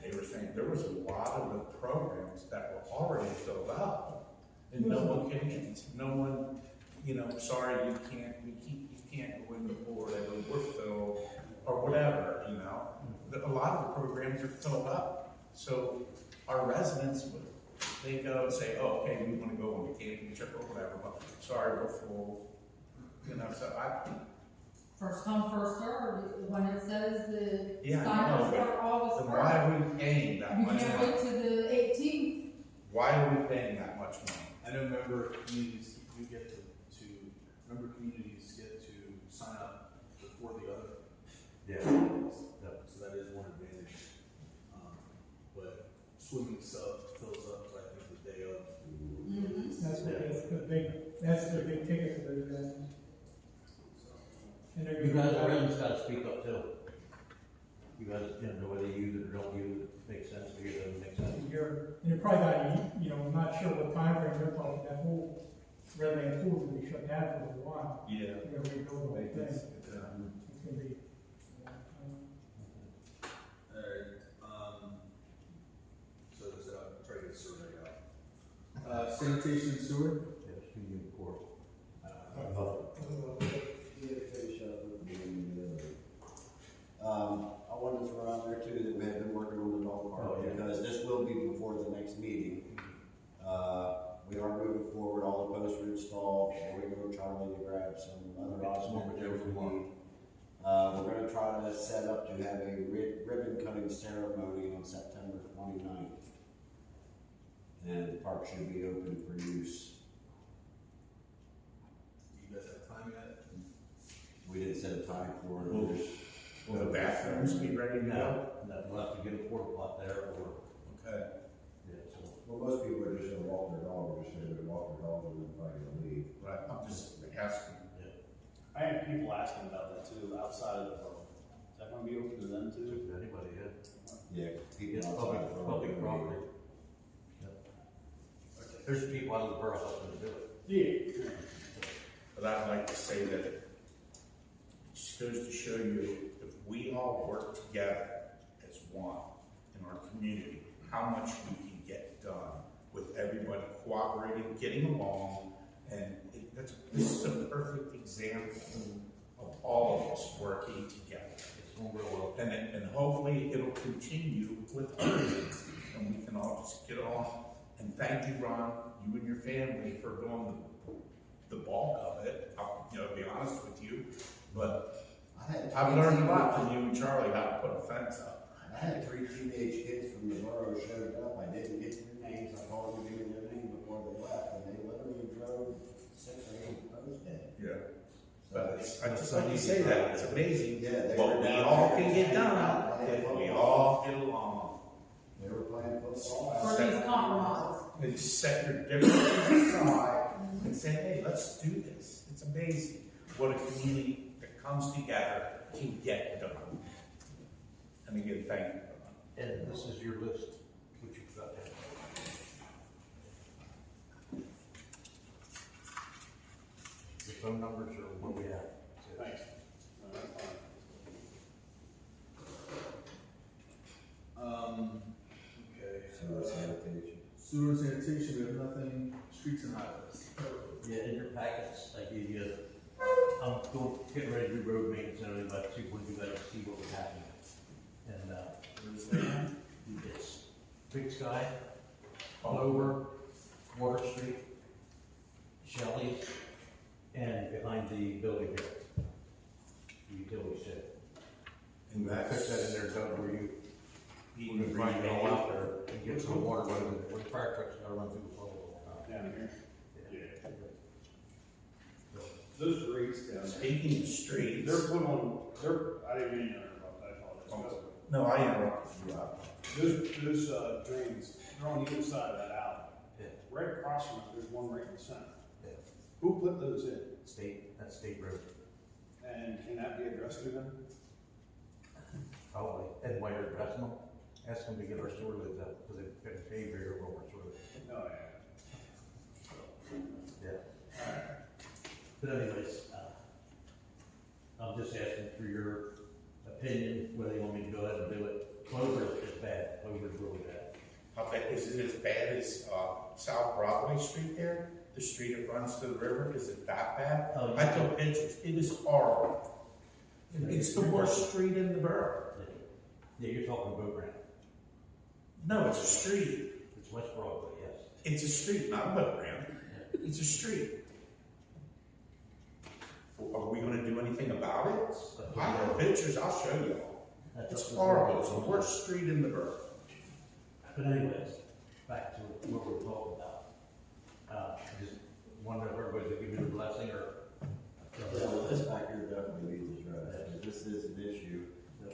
they were saying there was a lot of the programs that were already filled out. And no one came, no one, sorry, you can't go in the board, and we're filled, or whatever, A lot of the programs are filled up. So our residents they go and say, oh, okay, we want to go on the camping trip or whatever, but sorry, we're full. So First come, first served, when it says the Yeah, I stipends know, are August Then first. why are we paying that You much can't money? wait to the 18th. Why are we paying that much money? I know member communities, you get member communities get to sign up before the other. Yeah. So that is one advantage. But swimming sub fills up, I think, the day of. That's the big ticket for those guys. And they're You gonna- guys, everyone's gotta speak up too. You guys, whether you use it or don't use it, makes sense to you, doesn't make sense. You're probably not, I'm not sure what time frame you're talking, that whole Red Man Pool will be shut down for a while. Yeah. You're gonna rebuild the whole thing. It's gonna be. Alright, so is that, try to get a survey out. Sanitation and sewer? Yeah, it's too new court. I wanted to throw out there too that we have been working on the dog park, Oh, yeah. because this will be before the next meeting. We are moving forward, all the posts are installed, and we're gonna try to grab some other odds and materials we need. We're gonna try to set up to have a ribbon cutting ceremony on September 29th. And the park should be open for use. Do you guys have time yet? We didn't set a time for it. Will- Will the bathrooms be ready to go? No, we'll have to get a porta pot there or, Okay. yeah, so. Well, most people are just gonna walk their dog, or just gonna walk their dog and then probably gonna leave. Right, I'm just asking. I had people asking about that too, outside of the borough. Is that gonna be open to them too? Anybody, yeah. Yeah, people It's outside. public property. There's people out of the borough helping to do it. Yeah. But I'd like to say that it just goes to show you, if we all work together as one in our community, how much we can get done with everybody cooperating, getting along, and this is a perfect example of all of us working together. It's going real well. And hopefully it'll continue with others, and we can all just get on. And thank you, Ron, you and your family for doing the bulk of it. I'll, be honest with you, but I've learned a lot from you and Charlie how to put a fence up. I had 3 teenage kids from the borough showed up, I didn't get their names, I called them, gave me their name before they left, and they literally drove 6 or 8 posts in. Yeah. But I just like to say that, it's amazing Yeah, they what were we down all there can get done playing if we football. all get along. They were playing football. Or at least compromise. And set your differences aside and say, hey, let's do this. It's amazing what a community that comes together can get done. And again, thank you. And this is your list, which you've got there. The phone numbers are what we have. Thanks. No, that's fine. Okay. Sewer sanitation. Sewer and sanitation, we have nothing, streets and highways. Yeah, in your packets, I gave you, I'm getting ready to do road maintenance and everything, but when you guys see what was happening. And, it's Big Sky, Clover, Water Street, Shelley's, and behind the building here. The utility shed. And I fixed that in there, Doug, where you, we're gonna grind it all out there and get some water running, where the fire trucks gotta run through the puddle all the time. Down here. Yeah. Those rates down there. Speaking of streets. They're put on, I didn't mean to interrupt, I apologize. No, I interrupted you. Those drains, they're on either side of that alley. Yeah. Right across from it, there's one right in the center. Yeah. Who put those in? That's state road, And can that be addressed to them? probably, and while you're addressing them, ask them to get our sewer lids up, because they've been paved here over our sewer lids. No, yeah. Yeah. But anyways, I'm just asking for your opinion, whether you want me to go ahead and do it. Clover is bad, Clover's really bad. How bad, is it as bad as, South Broadway Street there? The street that runs to the river, is it that bad? Oh, I took pictures, it is horrible. It's the worst street in the borough. Yeah, you're talking boat ramp. No, it's a street. It's West Broadway, yes. It's a street, not a boat ramp. It's a street. Are we gonna do anything about it? I have pictures, I'll show you all. That's It's up to horrible, it's the the board. worst street in the borough. But anyways, back to what we're talking about. I just wonder if everybody would give me the blessing or. Yeah, well, this back here definitely needs addressed, because this is an issue.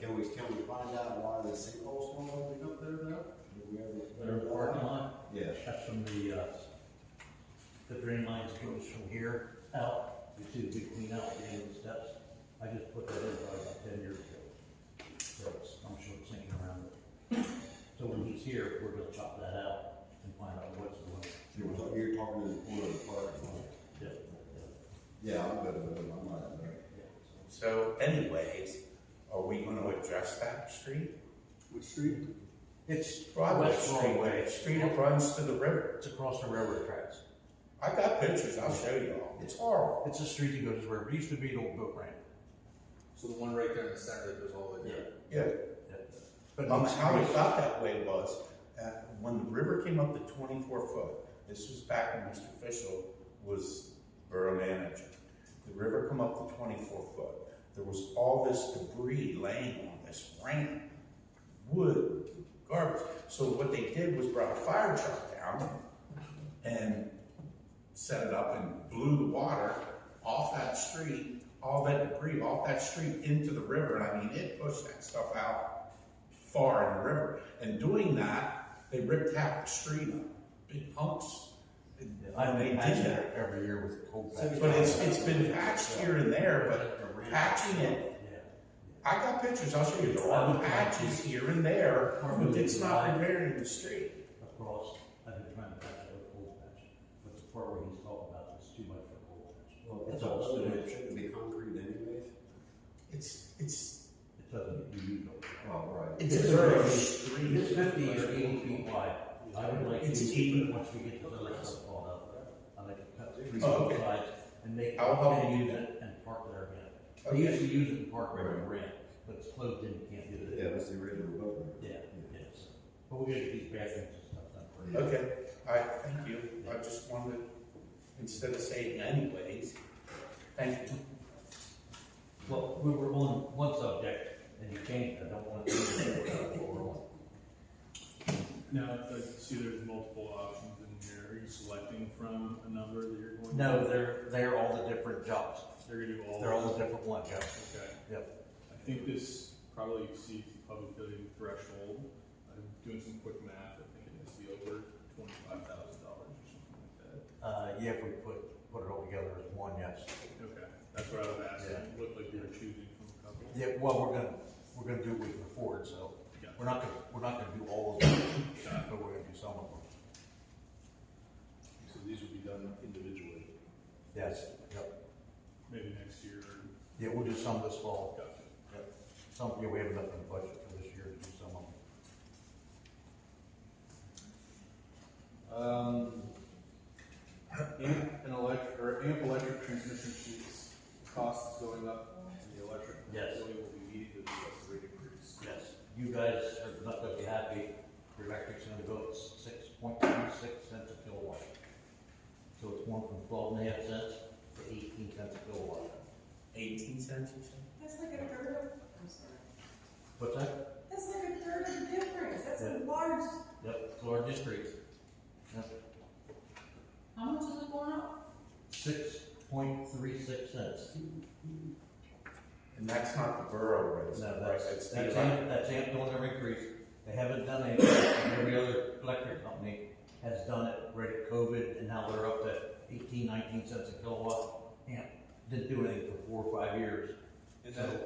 Can we find out why the sinkhole's still opening up there now? Did we ever Their figure that parking out? lot, Yeah. that's from the drain lines goes from here out. You see the big clean out at the end of the steps? I just put that in probably about 10 years ago. So I'm sure it's sinking around it. So when he's here, we're gonna chop that out and find out what's going on. You're talking to the corner of the parking lot. Yeah. Yeah, I'm good with it, I'm not, So anyways, are we gonna address that street? Which street? It's Broadway West Street, Broadway. the street that runs to the river. It's across the railroad tracks. I got pictures, I'll show you all. It's horrible. It's a street that goes to the river. It used to be an old boat ramp. So the one right there in the center that goes all the way down? Yeah. But How it got that way was, when the river came up to 24 foot, this was back when Mr. Fischel was borough manager. The river come up to 24 foot. There was all this debris laying on this ramp, wood, garbage. So what they did was brought a fire truck down and set it up and blew the water off that street, all that debris off that street into the river. And I mean, it pushed that stuff out far in the river. And doing that, they ripped half the street up, big humps. I They make did that that. every year with cold patch. But it's been patched here and there, but patching it, Yeah. I got pictures, I'll show you, there are patches here and there, but it's not repairing the street. Across, I've been trying to patch it with cold patch, but the part where he's talking about is too much for cold patch. well, It's it's all also, stone. it shouldn't be concrete anyways. It's It doesn't get used over. Oh, right. a borough street. It's 50 or 80 feet wide. I would like to, It's 80. once we get to the other stuff all up, I'd like to cut three Oh, okay. sides and make, I'll help and you. use it and park there again. They Okay. used to use it and park right on the ramp, but it's closed in, you can't do it. Yeah, it was the original boat. Yeah, yes. But we're gonna get these bathrooms and stuff done for you. Okay, thank you, I just wanted, instead of saying anyways, thank you. Well, we were on one subject and you changed it. I don't want to change what we're on. Now, I see there's multiple options in here. Are you selecting from a number that you're going to? No, they're all the different jobs. They're gonna do all. They're all the different ones, yeah. Okay. Yep. I think this probably exceeds the public building threshold. I'm doing some quick math. I think it needs to be over $25,000 or something like that. Yeah, if we put it all together as one, yes. Okay, that's what I was asking. It looked like you were choosing from a couple. Yeah, well, we're gonna do what we can afford, so Yeah. we're not gonna do all of them, but we're gonna do some of them. So these would be done individually. Yes, yep. Maybe next year. Yeah, we'll do some this fall. Gotcha. Yep. Some, yeah, we have enough in the budget for this year to do some of them. Amp electric transmission sheets, costs going up, and the electric Yes. utility will be needed to discuss the rate increase. Yes. You guys are not gonna be happy. Your electric's gonna go up 6.36 cents a kilowatt. So it's going from 12.5 cents to 18 cents a kilowatt. 18 cents, you said? That's like a third of, I'm sorry, What's that? that's like a third of the difference, that's a Yeah. large. Yep, it's large increase. Yep. How much is it going up? 6.36 cents. And that's not the borough rates, No, right? that's the AMP doing their increase. They haven't done anything. Every other electric company has done it right at COVID, and now they're up to 18, 19 cents a kilowatt. AMP didn't do anything for 4 or 5 years. And So-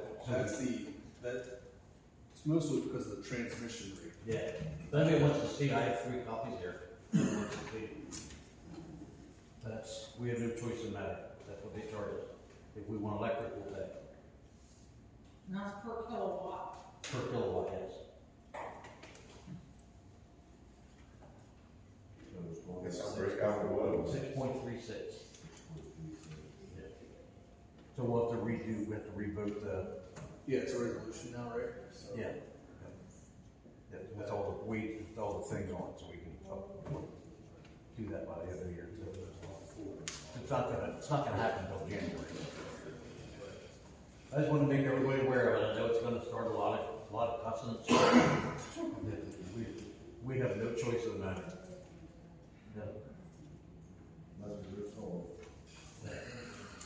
it's mostly because of the transmission rate. Yeah. If anybody wants to see, I have 3 copies here. We have no choice in that. That's what they charge us. If we want electric, we'll pay. And that's per kilowatt. Per kilowatt, yes. Guess I'll break out the wood. 6.36. So we'll have to redo, we have to revote the, Yeah, it's a resolution now, right? So- yeah. Yeah, with all the things on it, so we can do that by the end of the year. It's not gonna happen until January. I just want to make everybody aware of it. I know it's gonna start a lot of cussing. We have no choice in the matter. No. Must be your soul.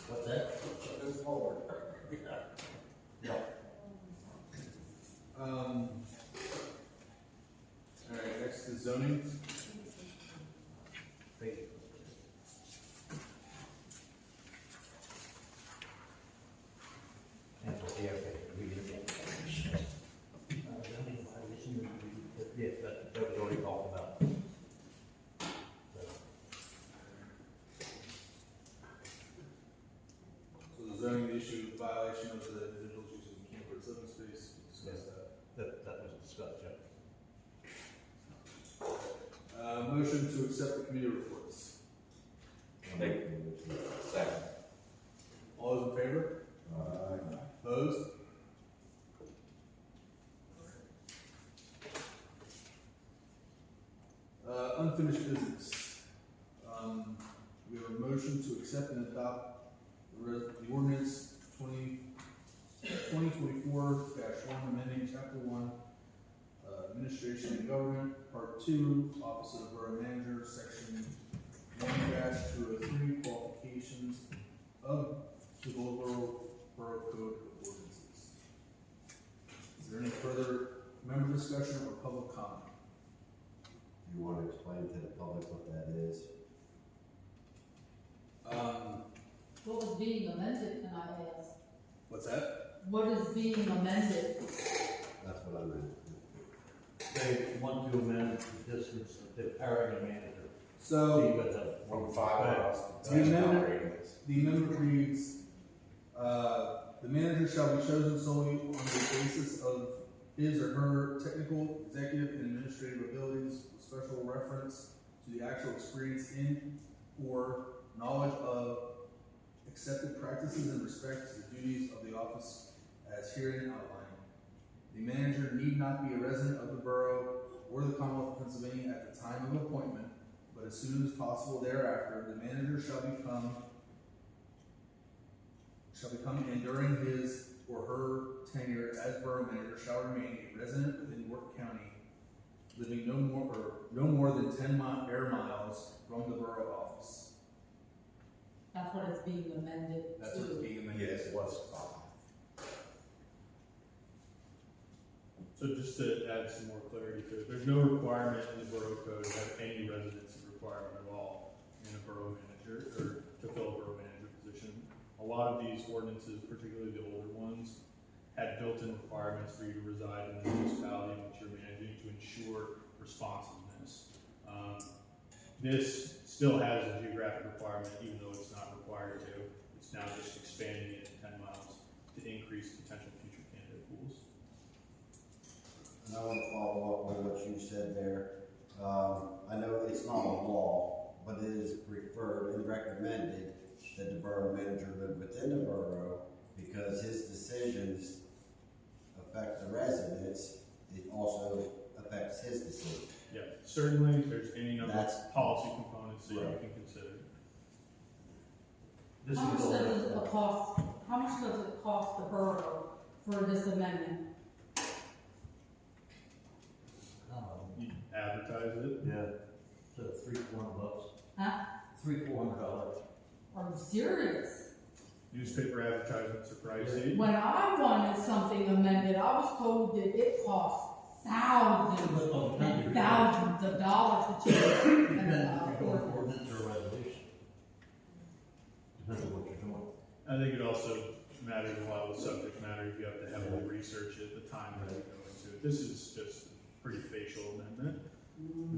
What's that? Move forward. Yeah. All right, next is zoning. Thank you. Yeah, okay. We get it. Yes, that was already talked about. So the zoning issue, violation of the individuals using camper living space, we discussed that. That was discussed, yeah. Motion to accept the committee reports. Second. All those in favor? Opposed? Unfinished business. We have a motion to accept and adopt the ordinance 2024-1, amending chapter 1, administration and government, part 2, office of the borough manager, section 1-203, qualifications of the Goldsboro Borough Code of Ordinances. Is there any further member discussion or public comment? Do you want to explain to the public what that is? What was being amended, can I ask? What's that? What is being amended? That's what I meant. They want to amend the distance of the area manager. So, you got that From 5 miles to The 10 amendment- radius. the amendment reads, the manager shall be chosen solely on the basis of his or her technical, executive, and administrative abilities with special reference to the actual experience in or knowledge of accepted practices in respect to the duties of the office as herein outlined. The manager need not be a resident of the borough or the Commonwealth of Pennsylvania at the time of appointment, but as soon as possible thereafter, the manager shall become and during his or her tenure as borough manager shall remain a resident within York County, living no more than 10 air miles from the borough office. That's what it's being amended That's what's to. being amended. Yes, it was 5. So just to add some more clarity to it, there's no requirement in the borough code to have any residency requirement at all in a borough manager, or to fill a borough manager position. A lot of these ordinances, particularly the older ones, had built-in requirements for you to reside in the municipality in which you're managing to ensure responsiveness. This still has a geographic requirement, even though it's not required to. It's now just expanding it to 10 miles to increase potential future candidate pools. And I want to follow up on what you said there. I know it's not a law, but it is preferred and recommended that the borough manager live within the borough because his decisions affect the residents. It also affects his decision. Yeah, certainly, if there's any number That's- of policy components that you Right. can consider. This How much is all does it cost, how much does it cost the borough for this amendment? You advertise it. Yeah, so $300-400. Huh? $300-400. Are you serious? Newspaper advertisements are pricey. When I wanted something amended, I was told that it cost thousands and thousands of dollars to change Depends an if you're going ordinance. ordinance or a resolution. Depends on what you're doing. I think it also matters a lot with subject matter. You have to heavily research it, the time that you go into it. This is just a pretty facial amendment.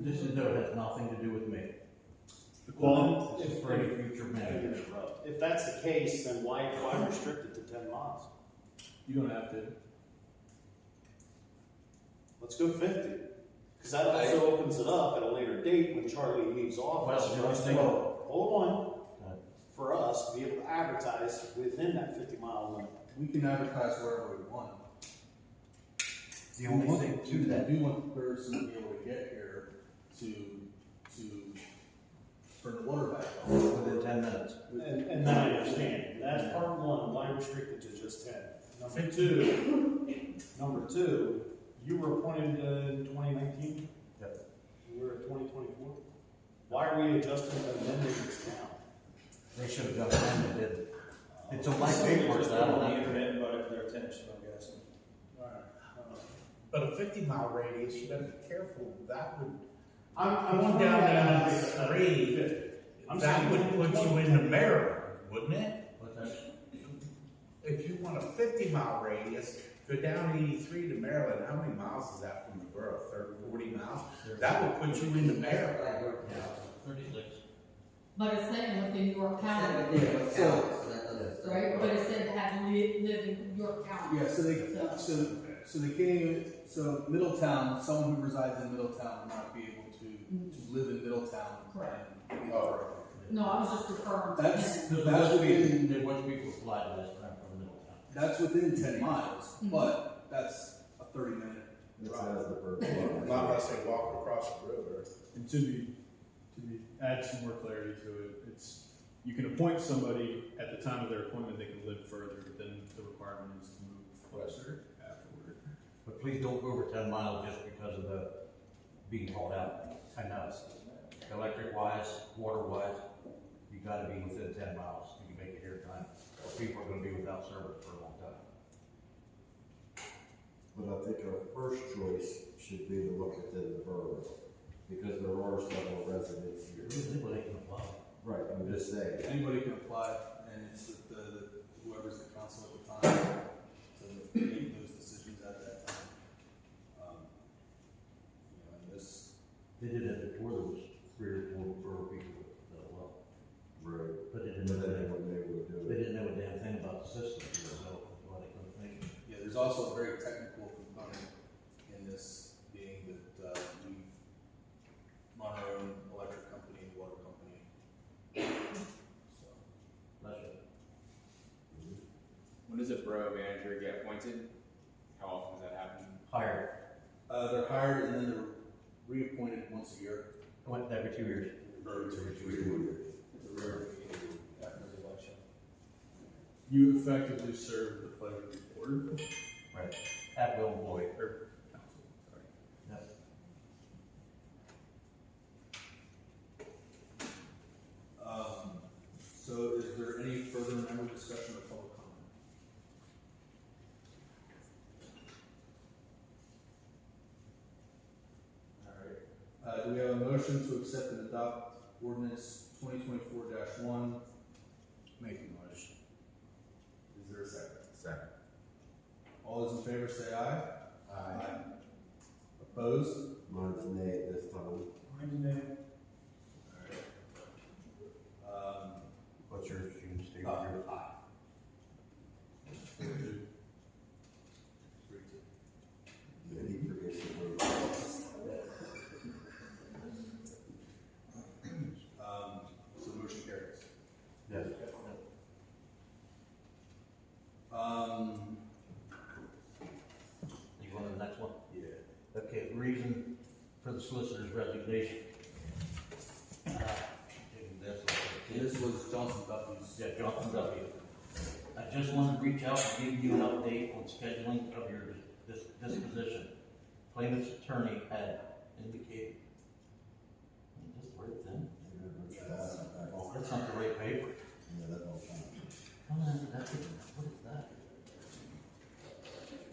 This is, no, it has nothing to do with me. The quality, This is for any future manager. If that's the case, then why restrict it to 10 miles? you don't have to. Let's go 50. Because that also opens it up at a later date when Charlie leaves office. Well, for us to think- go, hold on, Right. for us to be able to advertise within that 50-mile limit. We can advertise wherever we want. The only thing to that, We do want the person to be able to get here to turn the water back on. within 10 minutes. And that I understand. That's part one, why restricted to just 10. Number two, you were appointed in 2019? Yep. We're at 2024? Why are we adjusting and amending this now? They should have done it then, they didn't. It's on my Just paperwork, put that I it don't on the have. internet and brought it to their attention, I'm guessing. Alright. But a 50-mile radius, you gotta be careful, that would, I'm going down down to 3, I'm that saying would put you into Maryland, wouldn't it? What's that? If you want a 50-mile radius, go down 83 to Maryland, how many miles is that from the borough, 30, 40 miles? That would put you into Maryland. Yeah, 36. But it's saying within York County, Instead of York County, so that doesn't. right? But it said have live in York County. Yeah, so they can't even, so Middletown, someone who resides in Middletown will not be able to live in Middletown. Correct. And be a borough. No, I was just referring to. That's, Because that's within, there was people applied to this time from Middletown. that's within 10 miles, but that's a 30-minute It drive. says the purple. Not unless they walk across the road, or. And add some more clarity to it, it's, you can appoint somebody at the time of their appointment, they can live further, then the requirement is to move closer afterward. But please don't go over 10 miles just because of the being called out. I know. Electric wise, water wise, you gotta be within 10 miles. You can make it here in time. Or people are gonna be without service for a long time. But I think our first choice should be to look within the borough, because there are several residents here. Anybody can apply. Right, I'm just saying. Anybody can apply, and it's whoever's the council at the time to make those decisions at that time. And this, They did that before, there was 3 or 4 borough people that well. Right. But they But didn't know then that. when they would do They it. didn't know a damn thing about the system, so that's why they couldn't make it. yeah, there's also a very technical component in this, being that we run our own electric company and water company. So, That's it. When does a borough manager get appointed? How often does that happen? Hired. they're hired and then they're reappointed once a year. Went every 2 years. Or every 2 years. It's a rare occasion after the election. You effectively serve the pleasure of the board, Right. At will employee. or council, sorry. Yep. So is there any further member discussion or public comment? All right, do we have a motion to accept and adopt ordinance 2024-1? Making motion. Is there a second? Second. All those in favor say aye. Aye. Opposed? Mine's nay at this time. What's yours? You can stay with Aye. yours. Yeah, he forgets to vote. So motion carries. Yes. You want the next one? Yeah. Okay, reason for the solicitor's resignation. This was Johnson Duffy's. Yeah, Jonathan W. I just wanted to reach out and give you an update on scheduling of your disposition. Plaintiff's attorney had indicated. Is this the right thing? That's not the right paper. Yeah, that don't count. What is that?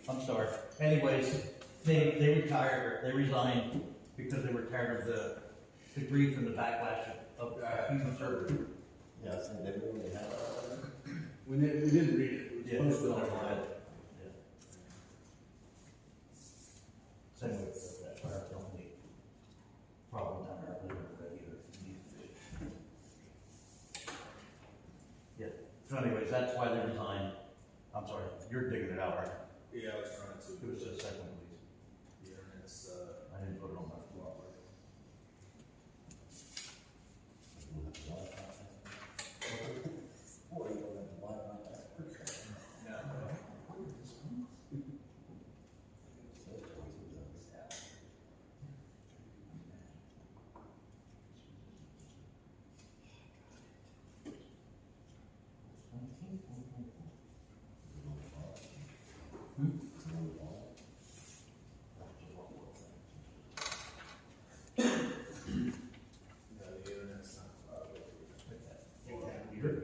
I'm sorry. Anyways, they retired, they resigned because they were tired of the grief and the backlash of human service. Yes, and they really have. We didn't read it. Yeah, It was it's posted on online. yeah. Same with that fire company. Problem down there, I believe it either. Yeah, so anyways, that's why they resigned. I'm sorry, you're digging it out, right? Yeah, I was trying to. Give us a second, please. The internet's, I didn't put it on my floor. Boy, you don't have to lie about that. yeah.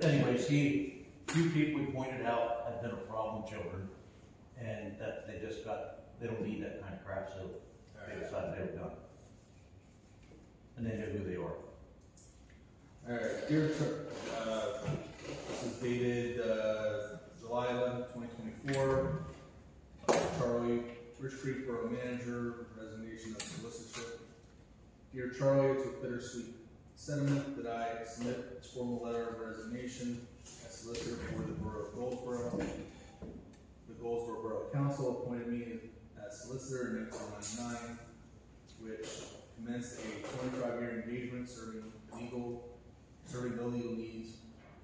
anyways, few people we pointed out had been a problem children, and that they don't need that kind of crap, so they decided they were done. And they know who they are. Alright, dear, this is dated, July 11th, 2024. Charlie, Rich Creek Borough Manager, resignation of solicitorship. Dear Charlie, it's with bittersweet sentiment that I submit this formal letter of resignation as solicitor for the Borough of Goldsboro. The Goldsboro Borough Council appointed me as solicitor in 1999, which commenced a 25-year engagement serving the legal needs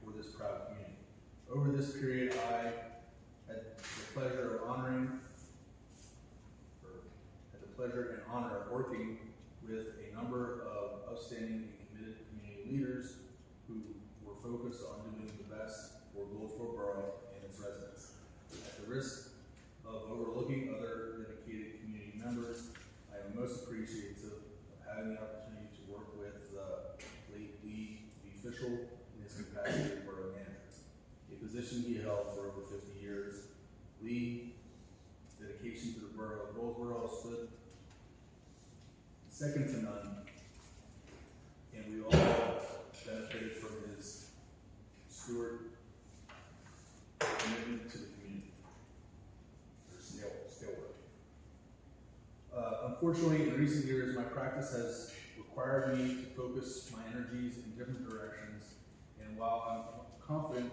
for this proud community. Over this period, I had the pleasure and honor of working with a number of outstanding and committed community leaders who were focused on doing the best for Goldsboro Borough and its residents. At the risk of overlooking other dedicated community members, I am most appreciative of having the opportunity to work with late Lee, the official in his capacity as borough manager, a position he held for over 50 years. Lee, dedication to the borough of Goldsboro stood second to none, and we all benefited from his steward commitment to the community. Still working. Unfortunately, in recent years, my practice has required me to focus my energies in different directions, and while I'm confident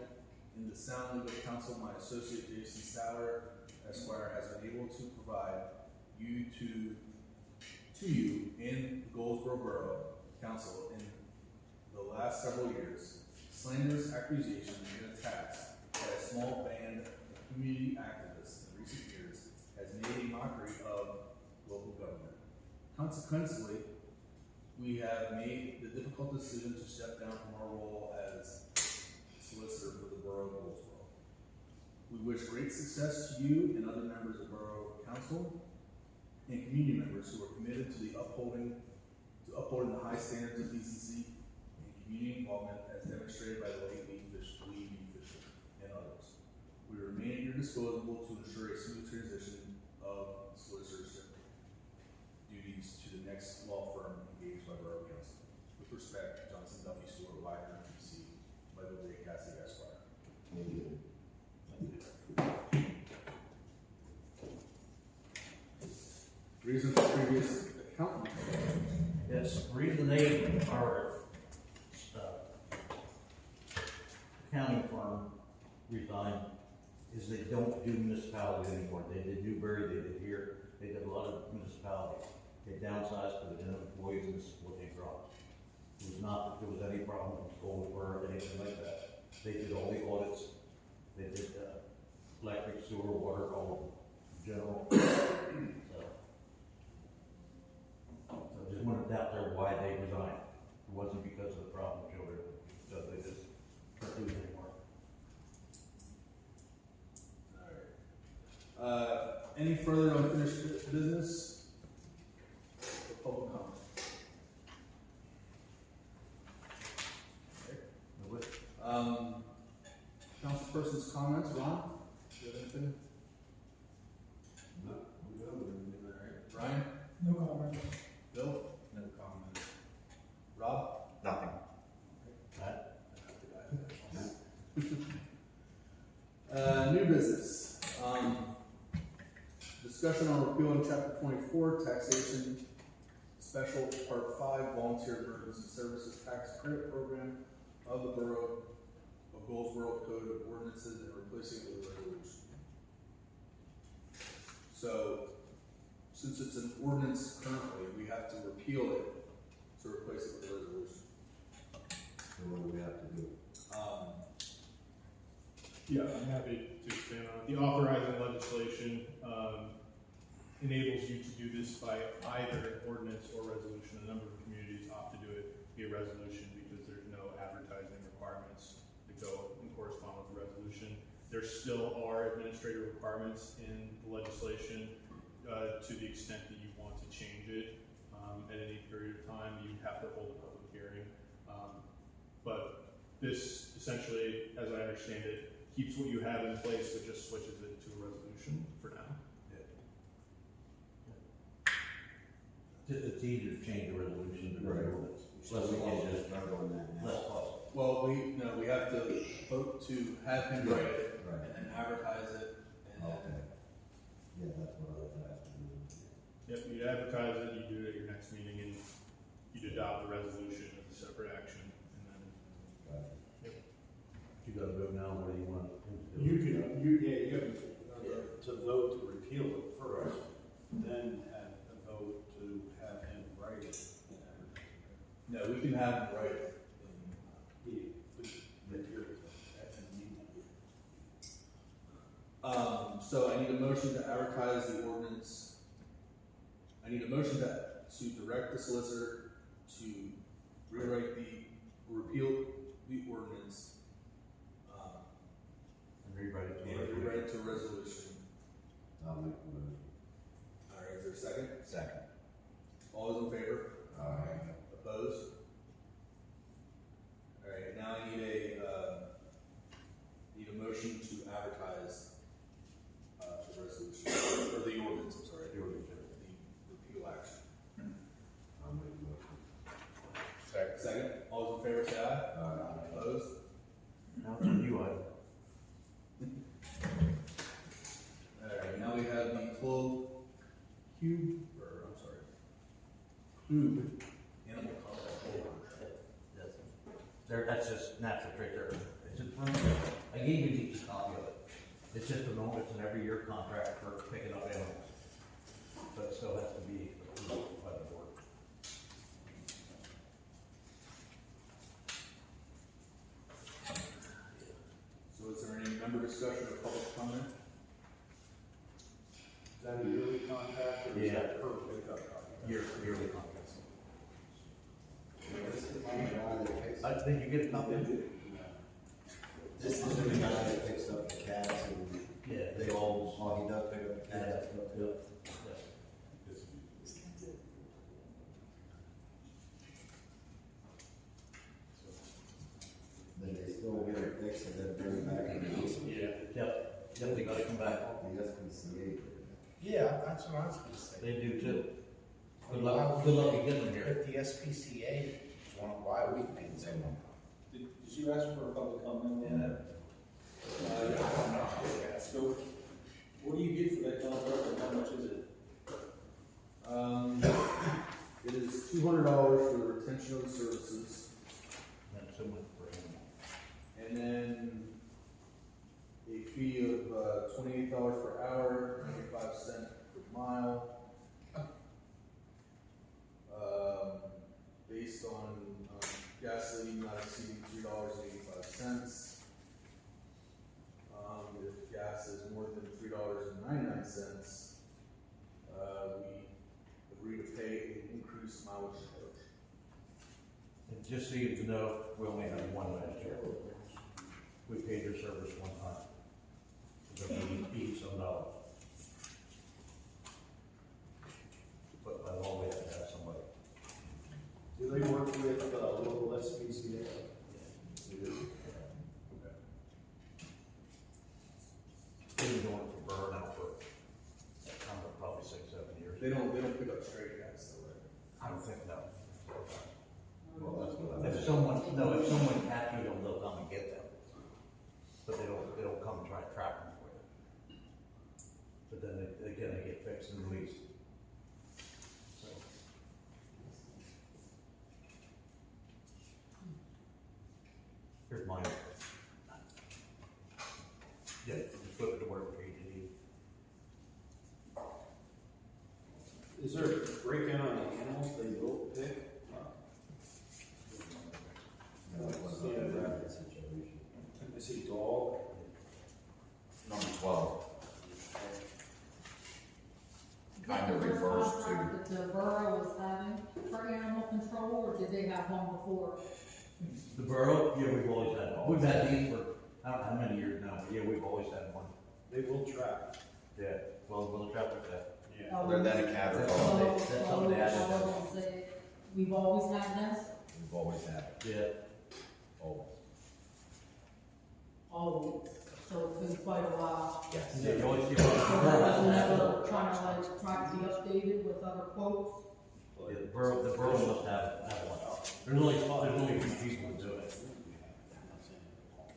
in the sound legal counsel my associate Jason Stowler, Esquire, has been able to provide to you in the Goldsboro Borough Council in the last several years, slanderous accusations and attacks by a small band of community activists in recent years has made a mockery of local government. Consequently, we have made the difficult decision to step down from our role as solicitor for the Borough of Goldsboro. We wish great success to you and other members of Borough Council and community members who are committed to upholding the high standards of decency and community involvement as demonstrated by the late Lee Fisher and others. We remain at your disposal to ensure a smooth transition of solicitorship duties to the next law firm engaged by Borough Council. With respect, Johnson Duffy Stewart, Wagner, PC, Michael J. Cassidy, Esquire. Reason for previous accountant. Yes, the reason they are, accounting firm resigned is they don't do municipalities anymore. They did Newbury, they did here, they did a lot of municipalities. They downsized to the employees, and this is what they dropped. It was not that there was any problem with Goldsboro or anything like that. They did all the audits. They did electric, sewer, water, all general. So I just wanted out there why they resigned. It wasn't because of the problem with children, so they just couldn't do it anymore. Alright. Any further unfinished business? Or public comment? Okay. Councilperson's comments, Ron? Do you have anything? No, we don't, Alright. Brian? No comment. Bill? No comment. Rob? Nothing. New business. Discussion on repealing chapter 24, taxation, special part 5, volunteer burdens and services tax credit program of the Borough of Goldsboro Code of Ordinances and replacing it with a resolution. So, since it's an ordinance currently, we have to repeal it to replace it with a resolution. so what do we have to do? Yeah, I'm happy to expand on it. The authorizing legislation enables you to do this by either ordinance or resolution. A number of communities opt to do it via resolution because there's no advertising requirements that go and correspond with the resolution. There still are administrative requirements in the legislation to the extent that you want to change it at any period of time. You have to hold a public hearing. But this essentially, as I understand it, keeps what you have in place, but just switches it to a resolution for now. It's easier to change the resolution to Right. ordinance. So Less we we can can just start on that now. less cost. Well, we have to vote to have him write it Right. and then advertise it and then. Okay. Yeah, that's what I was asking. Yep, you'd advertise it, you do it at your next meeting, and you'd adopt the resolution as a separate action, and then, Right. You gotta vote now, what do you want him to do? You have to vote to repeal it first, then have a vote to have him write it. No, we can have him write it. So I need a motion to advertise the ordinance. I need a motion to direct the solicitor to rewrite repeal the ordinance, And rewrite it to a and resolution. rewrite it to a resolution. I'll make the motion. All right, is there a second? Second. All those in favor? Aye. Opposed? All right, now I need a motion to advertise, the resolution, or the ordinance, I'm sorry, the ordinance, the repeal action. I'll make the motion. Second, all those in favor say aye. Aye. Opposed? Now it's on you, Ivan. All right, now we have the Club Animal Control. There, that's just natural right there. It's just, I gave you each copy of it. It's just a normal, it's an every year contract for picking up animals. But it still has to be approved by the board. So is there any member discussion or public comment? Is that a yearly contract or is Yeah. that per pickup contract? Yearly contracts. This is my guy that picks up. Did you get a copy? This is the guy that picks up the cats and Yeah. they all, he does pick up the cats. Yeah. Then they still get it fixed and then bring it back in the house. Yep, they gotta come back. The SPCA. Yeah, that's what I was gonna say. They do too. Good luck in getting them here. If the SPCA is one, why we paying so much? Did you ask for a public comment on that? I don't know. So, what do you get for that contract and how much is it? It is $200 for the retention of the services, That's so much for animal. and then a fee of $28 per hour, 95 cents per mile. Based on gasoline not exceeding $3.85. If gas is more than $3.99, we agree to pay an increased mileage charge. And just so you know, we only had one last year. We paid their service one time. So we each some dollars. But by law, we have to have somebody. Do they work with local SPCA? They've been doing it for Burr now for, probably 6-7 years. They don't pick up straight gas though, right? I don't think no. Well, that's what I. If someone catches them, they'll come and get them. But they don't come and try to trap them for you. But then they get fixed and released. So. Here's mine. Yeah, just flip it to whatever page you need. Is there a breakdown on the animals they will pick? No, it wasn't a rabbit situation. I see dog. Number 12. Kind of Is that the refers first contract that the borough is having for animal control, or did they have one before? The borough, yeah, we've always had one. We've had these for, I don't know how many years now, but yeah, we've always had one. They will trap. Yeah, well, the traffic that. Yeah. Other than a cat or That's dog, something- that's something they added. I was gonna say, we've always had this? We've always had it, Yeah. always. always, so it's been quite a while. Yeah, you always see So what I was never trying to like, try to be updated with other quotes. the borough must have one. There's only a few people who do it.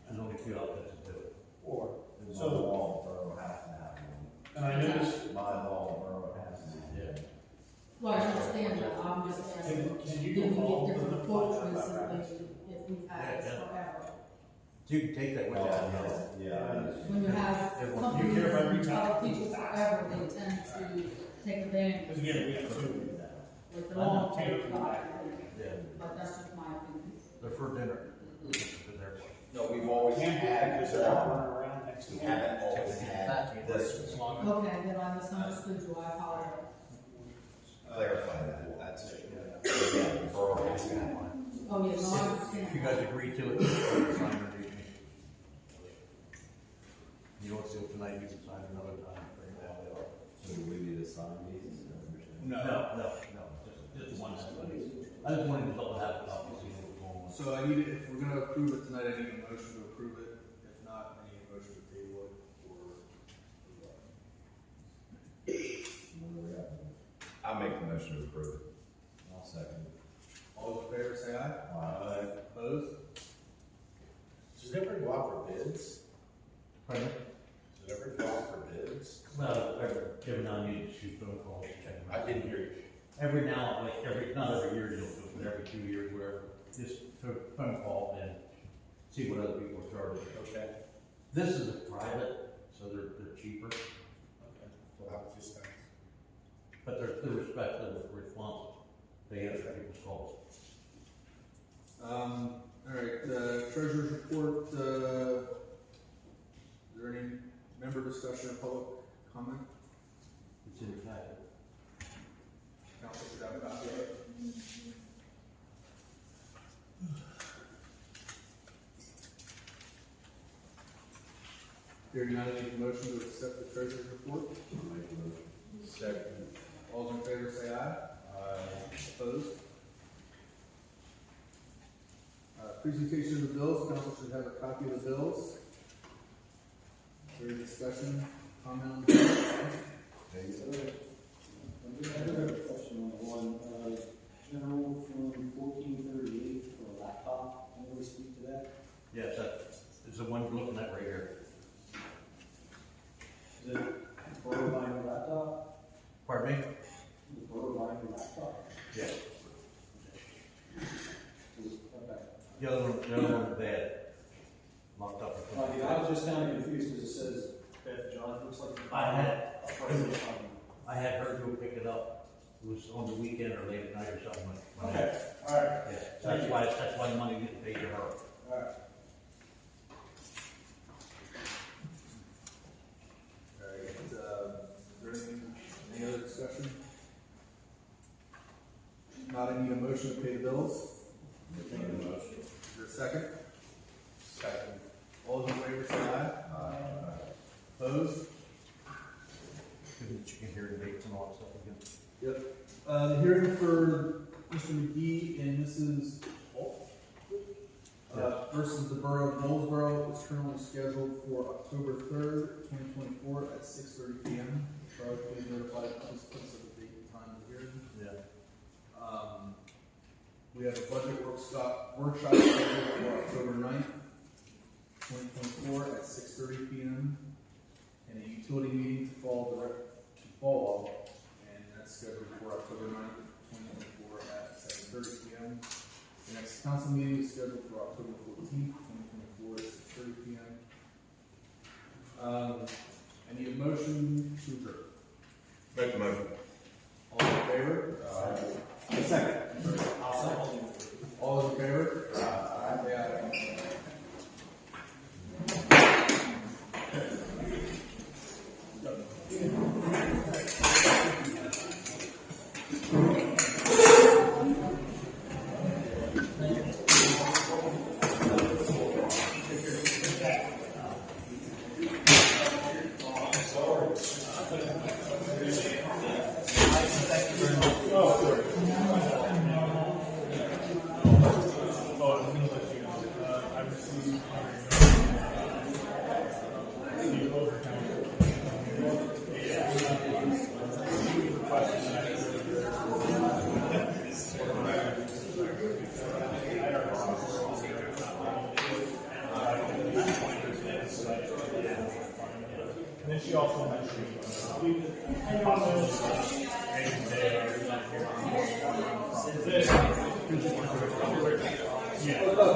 There's only a few outfits that do it. Or, My so, law, borough has to have one. and I noticed, My law, borough has to have one. Well, I understand that, I'm just asking, can you did we go follow get up with different them? quotes Find out about recently, if we've had this forever? So you can take that with you. Yeah. When you have companies care if I and reach out other to people you? forever, they tend to take advantage, because again, we have two. like the I'm long not tail taking guy. Yeah, But that's just my opinion. they're for dinner. For their- No, we've always Can't do that because they're all running around next to we each haven't always had this. Okay, then I misunderstood you, I apologize. Clarify that, that's it. Yeah, the borough has to have one. Oh, yes, no, I If you understand. guys agree to it, sign underneath me. You don't see it tonight, you can sign another time. So do we need to sign these? Is that what you're saying? No, just one. I just wanted to double have it up to see what's going on. So I need, if we're gonna approve it tonight, I need a motion to approve it. If not, I need a motion to table it or. I'll make the motion to approve it. I'll second. All those in favor say aye. Aye. Opposed? Does it ever go out for bids? Pardon? Does it ever go out for bids? Well, every now and then you shoot phone calls, check them I out. didn't hear you. Every now, not every year you don't do it, but every 2 years, wherever, just phone call and see what other people are charging. Okay. This is a private, so they're cheaper, Okay. So I was just, but they're respectful, responsive. They answer people's calls. All right, the treasurer's report, is there any member discussion or public comment? It's in the packet. Council should have a copy of it. Hearing none, I need a motion to accept the treasurer's report. I'll make a motion. Second. All those in favor say aye. Opposed? Presentation of the bills, council should have a copy of the bills. Is there any discussion, comment on the bills? I have a question on the one, general fund 1438 for a laptop, anybody speak to that? Yes, that is the one you're looking at right here. Is it borough buying a laptop? Pardon me? The borough buying a laptop? Yes. Okay. The other one bad. Locked up. I was just kind of confused because it says Beth John, looks like. I had her go pick it up. It was on the weekend or late at night or something. Okay, all right, Yeah, that's why the money gets paid to her. all right. Alright, is there any other discussion? Not, I need a motion to pay the bills. Is there a second? second. All those in favor say aye. Opposed? Give me the chicken here dates and all that stuff again. Yep. The hearing for Mr. McGee and Mrs. Holt, versus the Borough of Goldsboro is currently scheduled for October 3rd, 2024 at 6:30 p.m. Charlie, please notify participants of the date and time of the hearing. Yeah. We have a budget workshop scheduled for October 9th, 2024 at 6:30 p.m. and a utility meeting to follow, and that's scheduled for October 9th, 2024 at 7:30 p.m. The next council meeting is scheduled for October 14th, 2024 at 6:30 p.m. I need a motion to adjourn. Make the motion. All in favor? A second. All those in favor? Say aye. Oh, I'm gonna let you know, I received she also mentioned, yeah.